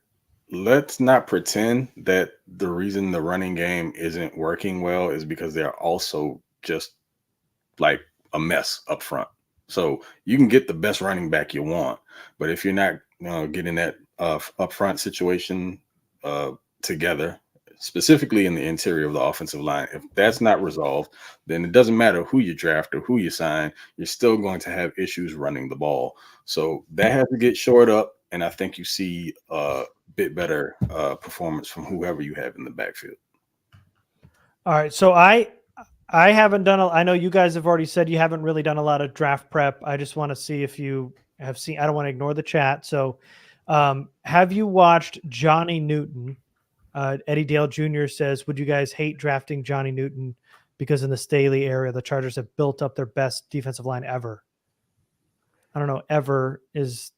Let's not pretend that the reason the running game isn't working well is because they're also just like a mess up front. So you can get the best running back you want, but if you're not getting that upfront situation together, specifically in the interior of the offensive line, if that's not resolved, then it doesn't matter who you draft or who you sign, you're still going to have issues running the ball. So that has to get shored up, and I think you see a bit better performance from whoever you have in the backfield. All right, so I haven't done I know you guys have already said you haven't really done a lot of draft prep. I just want to see if you have seen. I don't want to ignore the chat. So have you watched Johnny Newton? Eddie Dale Jr. says, would you guys hate drafting Johnny Newton because in the Staley area, the Chargers have built up their best defensive line ever? I don't know. Ever is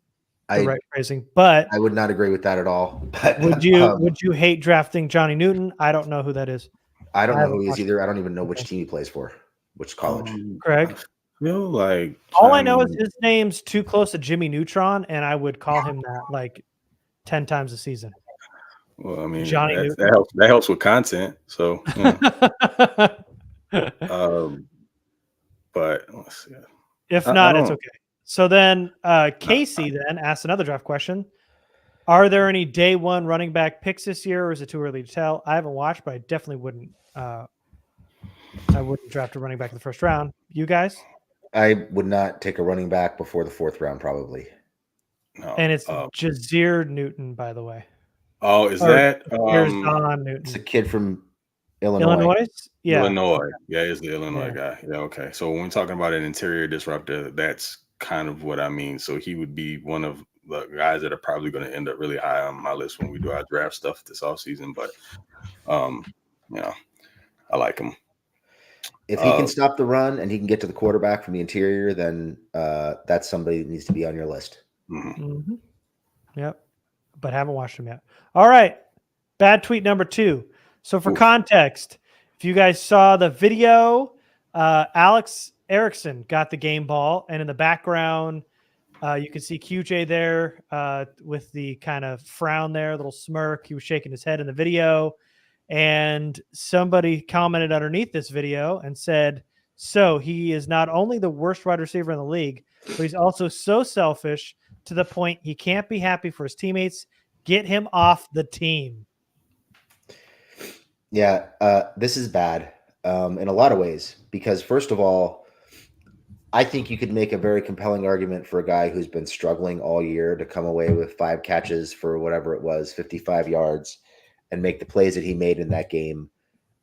the right phrasing, but I would not agree with that at all. But would you hate drafting Johnny Newton? I don't know who that is. I don't know who he is either. I don't even know which team he plays for, which college. Craig? I feel like all I know is his name's too close to Jimmy Neutron, and I would call him that like 10 times a season. Well, I mean, Johnny that helps with content. So, but let's see. If not, it's okay. So then Casey then asked another draft question. Are there any day one running back picks this year, or is it too early to tell? I haven't watched, but I definitely wouldn't. I wouldn't draft a running back in the first round. You guys? I would not take a running back before the 4th round, probably. No. And it's Jazir Newton, by the way. Oh, is Or that Don Newton. It's a kid from Illinois. Illinois? Yeah. Illinois. Yeah, it's the Illinois Yeah. guy. Yeah, okay. So when we're talking about an interior disruptor, that's kind of what I mean. So he would be one of the guys that are probably going to end up really high on my list when we do our draft stuff this offseason. But I like him. If he can stop the run and he can get to the quarterback from the interior, then that's somebody that needs to be on your list. Mm-hmm. Yep. But haven't watched him yet. All right. Bad tweet number 2. So for context, if you guys saw the video, Alex Erickson got the game ball, and in the background, you can see QJ there with the kind of frown there, little smirk. He was shaking his head in the video. And somebody commented underneath this video and said, so he is not only the worst wide receiver in the league, but he's also so selfish to the point he can't be happy for his teammates. Get him off the team. Yeah, this is bad in a lot of ways because, first of all, I think you could make a very compelling argument for a guy who's been struggling all year to come away with 5 catches for whatever it was, 55 yards, and make the plays that he made in that game.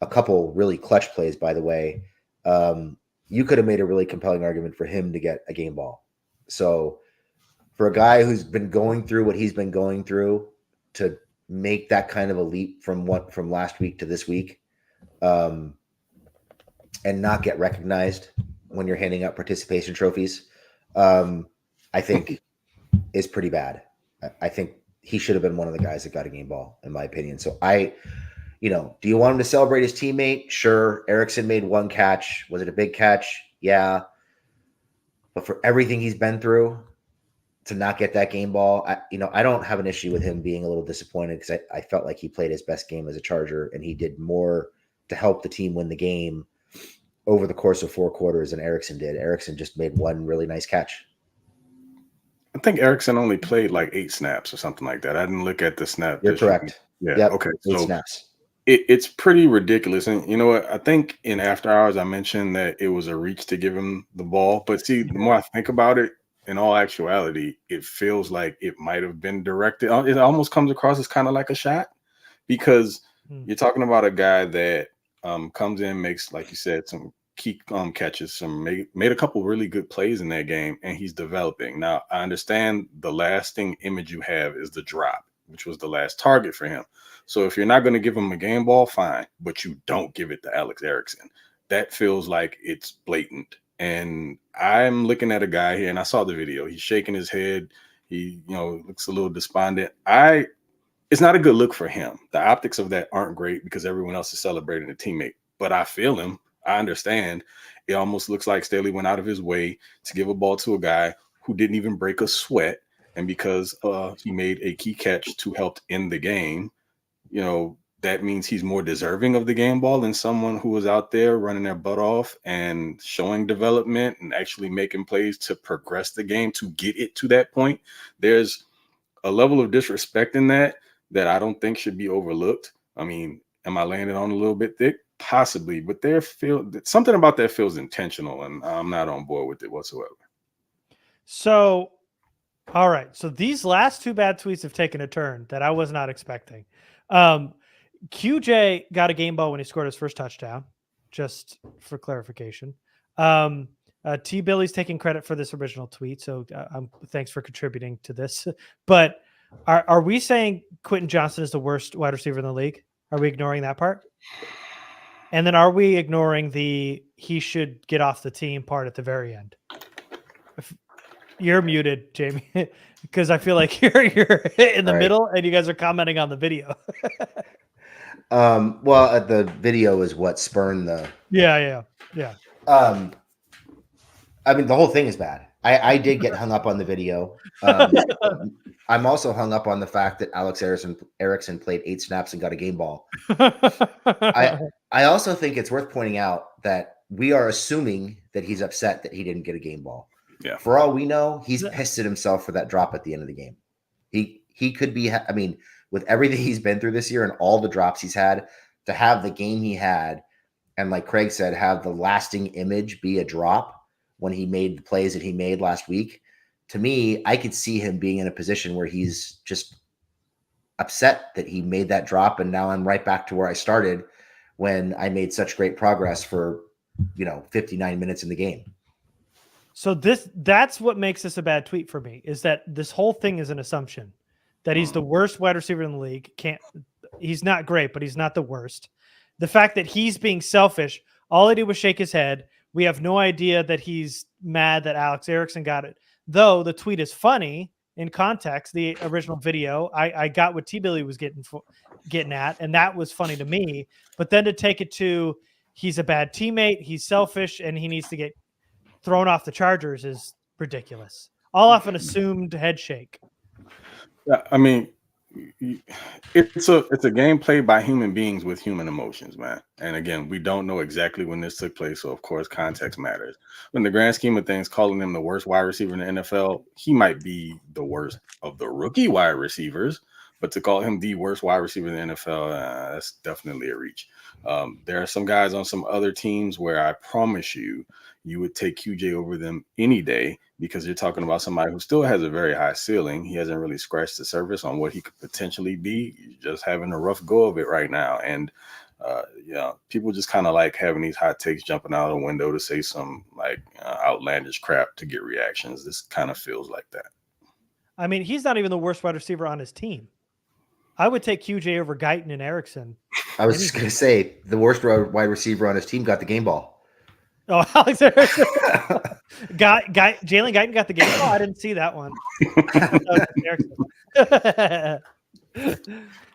A couple really clutch plays, by the way. You could have made a really compelling argument for him to get a game ball. So for a guy who's been going through what he's been going through to make that kind of a leap from last week to this week, and not get recognized when you're handing out participation trophies, I think is pretty bad. I think he should have been one of the guys that got a game ball, in my opinion. So do you want him to celebrate his teammate? Sure. Erickson made 1 catch. Was it a big catch? Yeah. But for everything he's been through, to not get that game ball, I don't have an issue with him being a little disappointed because I felt like he played his best game as a Charger and he did more to help the team win the game over the course of 4 quarters than Erickson did. Erickson just made 1 really nice catch. I think Erickson only played like 8 snaps or something like that. I didn't look at the snap. You're correct. Yeah. Yep. Okay. 8 So snaps. it's pretty ridiculous. And you know what? I think in after hours, I mentioned that it was a reach to give him the ball. But see, the more I think about it, in all actuality, it feels like it might have been directed. It almost comes across as kind of like a shot because you're talking about a guy that comes in, makes, like you said, some key catches, made a couple really good plays in that game, and he's developing. Now, I understand the lasting image you have is the drop, which was the last target for him. So if you're not going to give him a game ball, fine, but you don't give it to Alex Erickson. That feels like it's blatant. And I'm looking at a guy here, and I saw the video. He's shaking his head. He, looks a little despondent. It's not a good look for him. The optics of that aren't great because everyone else is celebrating a teammate. But I feel him. I understand. It almost looks like Staley went out of his way to give a ball to a guy who didn't even break a sweat. And because he made a key catch to help end the game, that means he's more deserving of the game ball than someone who was out there running their butt off and showing development and actually making plays to progress the game to get it to that point. There's a level of disrespect in that I don't think should be overlooked. I mean, am I laying it on a little bit thick? Possibly, but something about that feels intentional, and I'm not on board with it whatsoever. So, all right. So these last 2 bad tweets have taken a turn that I was not expecting. QJ got a game ball when he scored his first touchdown, just for clarification. T. Billy's taking credit for this original tweet, so thanks for contributing to this. But are we saying Quentin Johnson is the worst wide receiver in the league? Are we ignoring that part? And then are we ignoring he should get off the team part at the very end? You're muted, Jamie, because I feel like you're in the middle and you guys are commenting on the video. Well, the video is what spurned the. Yeah. I mean, the whole thing is bad. I did get hung up on the video. I'm also hung up on the fact that Alex Erickson played 8 snaps and got a game ball. I also think it's worth pointing out that we are assuming that he's upset that he didn't get a game ball. Yeah. For all we know, he's pissed at himself for that drop at the end of the game. He he could be, I mean, with everything he's been through this year and all the drops he's had, to have the game he had, and like Craig said, have the lasting image be a drop when he made the plays that he made last week. To me, I could see him being in a position where he's just upset that he made that drop. And now I'm right back to where I started when I made such great progress for, 59 minutes in the game. So that's what makes this a bad tweet for me, is that this whole thing is an assumption that he's the worst wide receiver in the league. He's not great, but he's not the worst. The fact that he's being selfish, all he did was shake his head. We have no idea that he's mad that Alex Erickson got it. Though the tweet is funny in context, the original video, I got what T-Billy was getting at, and that was funny to me. But then to take it to he's a bad teammate, he's selfish, and he needs to get thrown off the Chargers is ridiculous. All off an assumed head shake. Yeah, I mean, it's a game played by human beings with human emotions, man. And again, we don't know exactly when this took place, so of course context matters. But in the grand scheme of things, calling him the worst wide receiver in the NFL, he might be the worst of the rookie wide receivers, but to call him the worst wide receiver in the NFL, that's definitely a reach. There are some guys on some other teams where I promise you would take QJ over them any day, because you're talking about somebody who still has a very high ceiling. He hasn't really scratched the surface on what he could potentially be. He's just having a rough go of it right now. And, people just kind of like having these hot takes jumping out of the window to say some outlandish crap to get reactions. This kind of feels like that. I mean, he's not even the worst wide receiver on his team. I would take QJ over Guyton and Erickson. I was just going to say the worst wide receiver on his team got the game ball. Oh, Alex Erickson. Jalen Guyton got the game ball. I didn't see that one.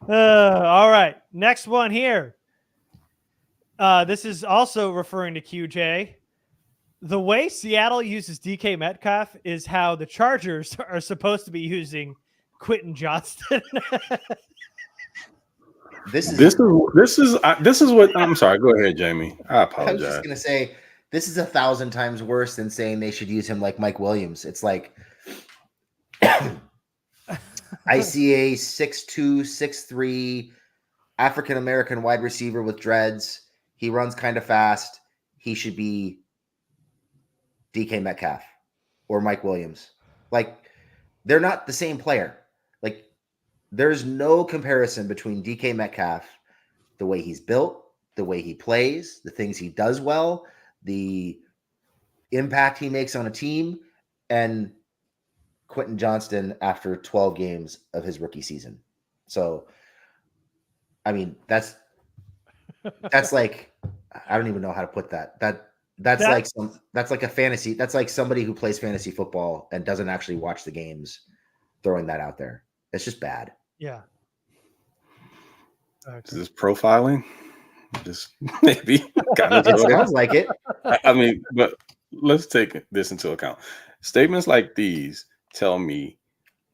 All right. Next one here. This is also referring to QJ. The way Seattle uses DK Metcalf is how the Chargers are supposed to be using Quentin Johnston. This is what I'm sorry. Go ahead, Jamie. I apologize. I was just gonna say this is 1,000 times worse than saying they should use him like Mike Williams. It's like I see a 6'2", 6'3" African American wide receiver with dreads. He runs kind of fast. He should be DK Metcalf or Mike Williams. Like, they're not the same player. Like, there's no comparison between DK Metcalf, the way he's built, the way he plays, the things he does well, the impact he makes on a team, and Quentin Johnston after 12 games of his rookie season. So, I mean, that's like, I don't even know how to put that. That's like a fantasy. That's like somebody who plays fantasy football and doesn't actually watch the games throwing that out there. It's just bad. Yeah. Is this profiling? Just maybe. It sounds like it. I mean, but let's take this into account. Statements like these tell me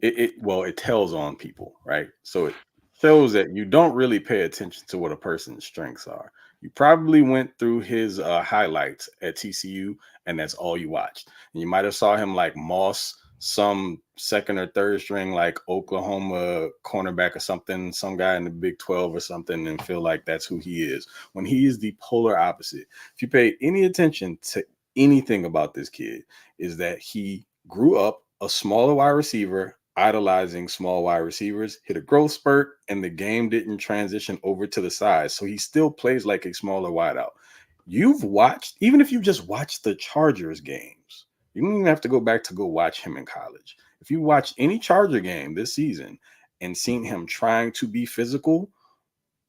it tells on people, right? So it shows that you don't really pay attention to what a person's strengths are. You probably went through his highlights at TCU, and that's all you watched. And you might have saw him like Moss, some second or third string, like Oklahoma cornerback or something, some guy in the Big 12 or something, and feel like that's who he is. When he is the polar opposite. If you pay any attention to anything about this kid, is that he grew up a smaller wide receiver, idolizing small wide receivers, hit a growth spurt, and the game didn't transition over to the side. So he still plays like a smaller wideout. You've watched, even if you just watch the Chargers games, you don't even have to go back to go watch him in college. If you watch any Charger game this season and seen him trying to be physical,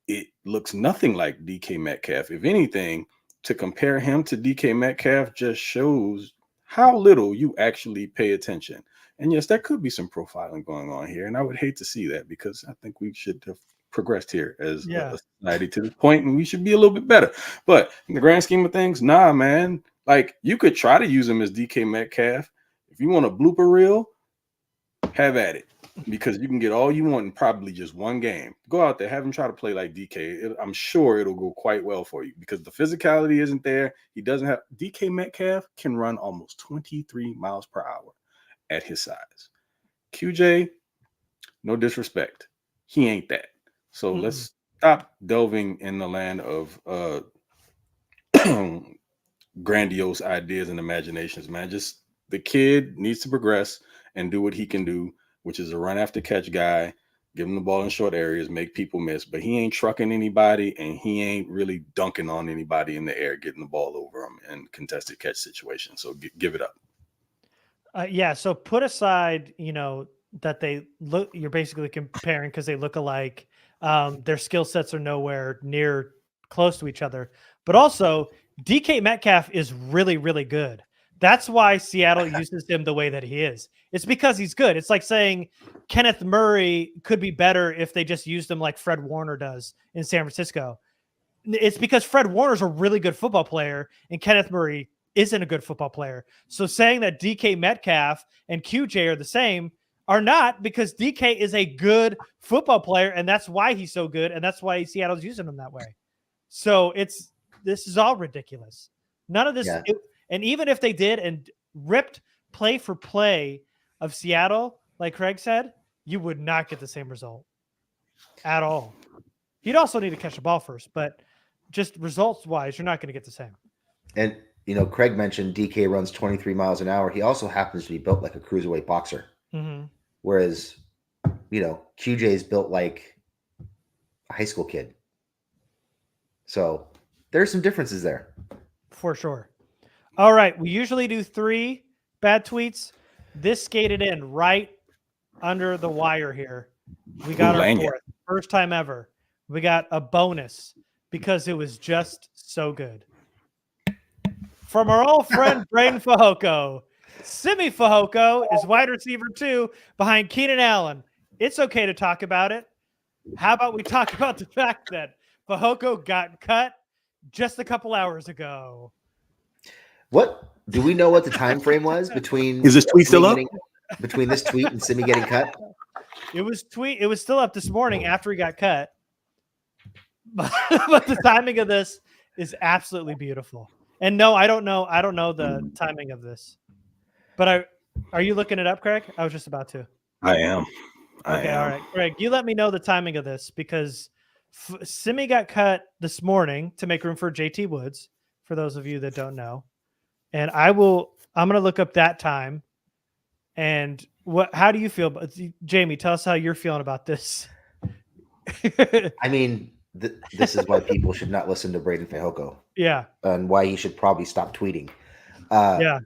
it looks nothing like DK Metcalf. If anything, to compare him to DK Metcalf just shows how little you actually pay attention. And yes, there could be some profiling going on here, and I would hate to see that, because I think we should have progressed here as a society to this point, and we should be a little bit better. But in the grand scheme of things, nah, man. Like, you could try to use him as DK Metcalf. If you want a blooper reel, have at it, because you can get all you want in probably just one game. Go out there, have him try to play like DK. I'm sure it'll go quite well for you, because the physicality isn't there. He doesn't have – DK Metcalf can run almost 23 miles per hour at his size. QJ, No disrespect. He ain't that. So let's stop delving in the land of grandiose ideas and imaginations, man. Just the kid needs to progress and do what he can do, which is a run after catch guy, give him the ball in short areas, make people miss. But he ain't trucking anybody, and he ain't really dunking on anybody in the air, getting the ball over him in contested catch situations. So give it up. Yeah. So put aside, that they look, you're basically comparing because they look alike. Their skill sets are nowhere near close to each other, but also DK Metcalf is really, really good. That's why Seattle uses him the way that he is. It's because he's good. It's like saying Kenneth Murray could be better if they just used him like Fred Warner does in San Francisco. It's because Fred Warner's a really good football player and Kenneth Murray isn't a good football player. So saying that DK Metcalf and QJ are the same are not, because DK is a good football player and that's why he's so good. And that's why Seattle's using him that way. So this is all ridiculous. None of this. Yeah. And even if they did and ripped play for play of Seattle, like Craig said, you would not get the same result at all. You'd also need to catch the ball first, but just results wise, you're not going to get the same. And, Craig mentioned DK runs 23 miles an hour. He also happens to be built like a cruiserweight boxer. Mm-hmm. Whereas, QJ is built like a high school kid. So there's some differences there. For sure. All right. We usually do 3 bad tweets. This skated in right under the wire here. We got our 4th. First time ever. We got a bonus because it was just so good. From our old friend, Braden Fehoko. Simi Fehoko is wide receiver 2 behind Keenan Allen. It's okay to talk about it. How about we talk about the fact that Fehoko got cut just a couple hours ago? What do we know what the time frame was between? Is this tweet still up? Between this tweet and Simi getting cut? It was still up this morning after he got cut. But the timing of this is absolutely beautiful. And no, I don't know the timing of this. But are you looking it up, Craig? I was just about to. I am. All right. Craig, you let me know the timing of this because Simi got cut this morning to make room for JT Woods, for those of you that don't know. And I'm going to look up that time. And how do you feel? Jamie, tell us how you're feeling about this. I mean, this is why people should not listen to Braden Fehoko. Yeah. And why he should probably stop tweeting. Yeah.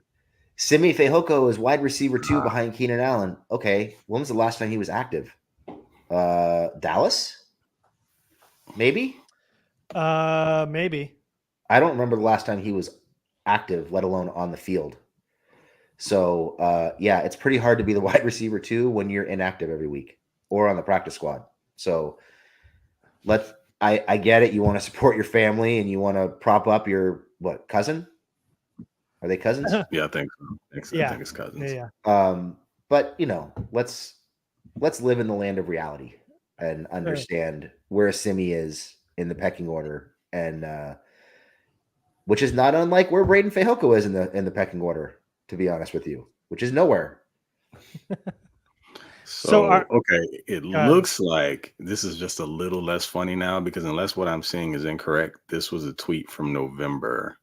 Simi Fehoko is wide receiver 2 behind Keenan Allen. Okay. When was the last time he was active? Dallas? Maybe? Maybe. I don't remember the last time he was active, let alone on the field. So, it's pretty hard to be the wide receiver 2 when you're inactive every week or on the practice squad. So I get it. You want to support your family and you want to prop up your cousin? Are they cousins? Yeah, I think so. I think it's cousins. Yeah. But let's live in the land of reality and understand where Simi is in the pecking order, and which is not unlike where Braden Fehoko is in the pecking order, to be honest with you, which is nowhere. It looks like this is just a little less funny now, because unless what I'm seeing is incorrect, this was a tweet from November.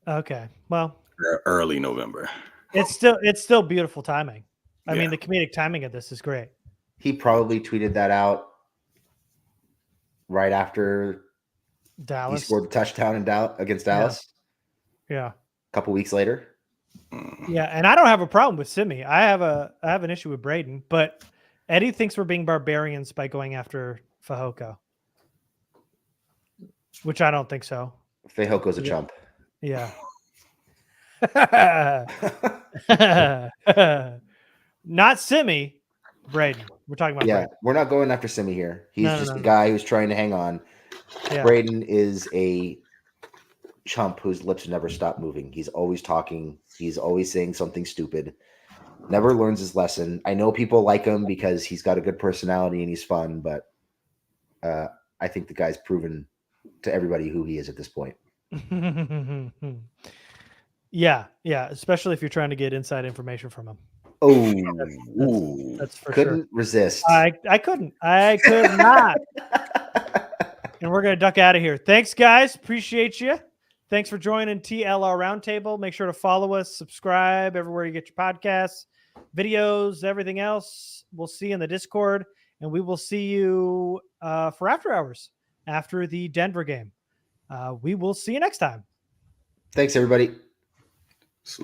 Okay. Well, early November. It's still beautiful timing. I mean, the comedic timing of this is great. He probably tweeted that out right after Dallas he scored the touchdown against Dallas. Yeah. A couple weeks later. Yeah, and I don't have a problem with Simi. I have an issue with Braden, but Eddie thinks we're being barbarians by going after Fehoko, which I don't think so. Fehoko's a chump. Yeah. Not Simi, Braden. We're talking about Braden. We're not going after Simi here. He's just a guy who's trying to hang on. Yeah. Braden is a chump whose lips never stop moving. He's always talking. He's always saying something stupid. Never learns his lesson. I know people like him because he's got a good personality and he's fun, but I think the guy's proven to everybody who he is at this point. Yeah, especially if you're trying to get inside information from him. Oh, That's for couldn't sure. resist. I could not. And we're going to duck out of here. Thanks, guys. Appreciate you. Thanks for joining TLR Roundtable. Make sure to follow us, subscribe everywhere you get your podcasts, videos, everything else. We'll see you in the Discord, and we will see you for after hours after the Denver game. We will see you next time. Thanks, everybody.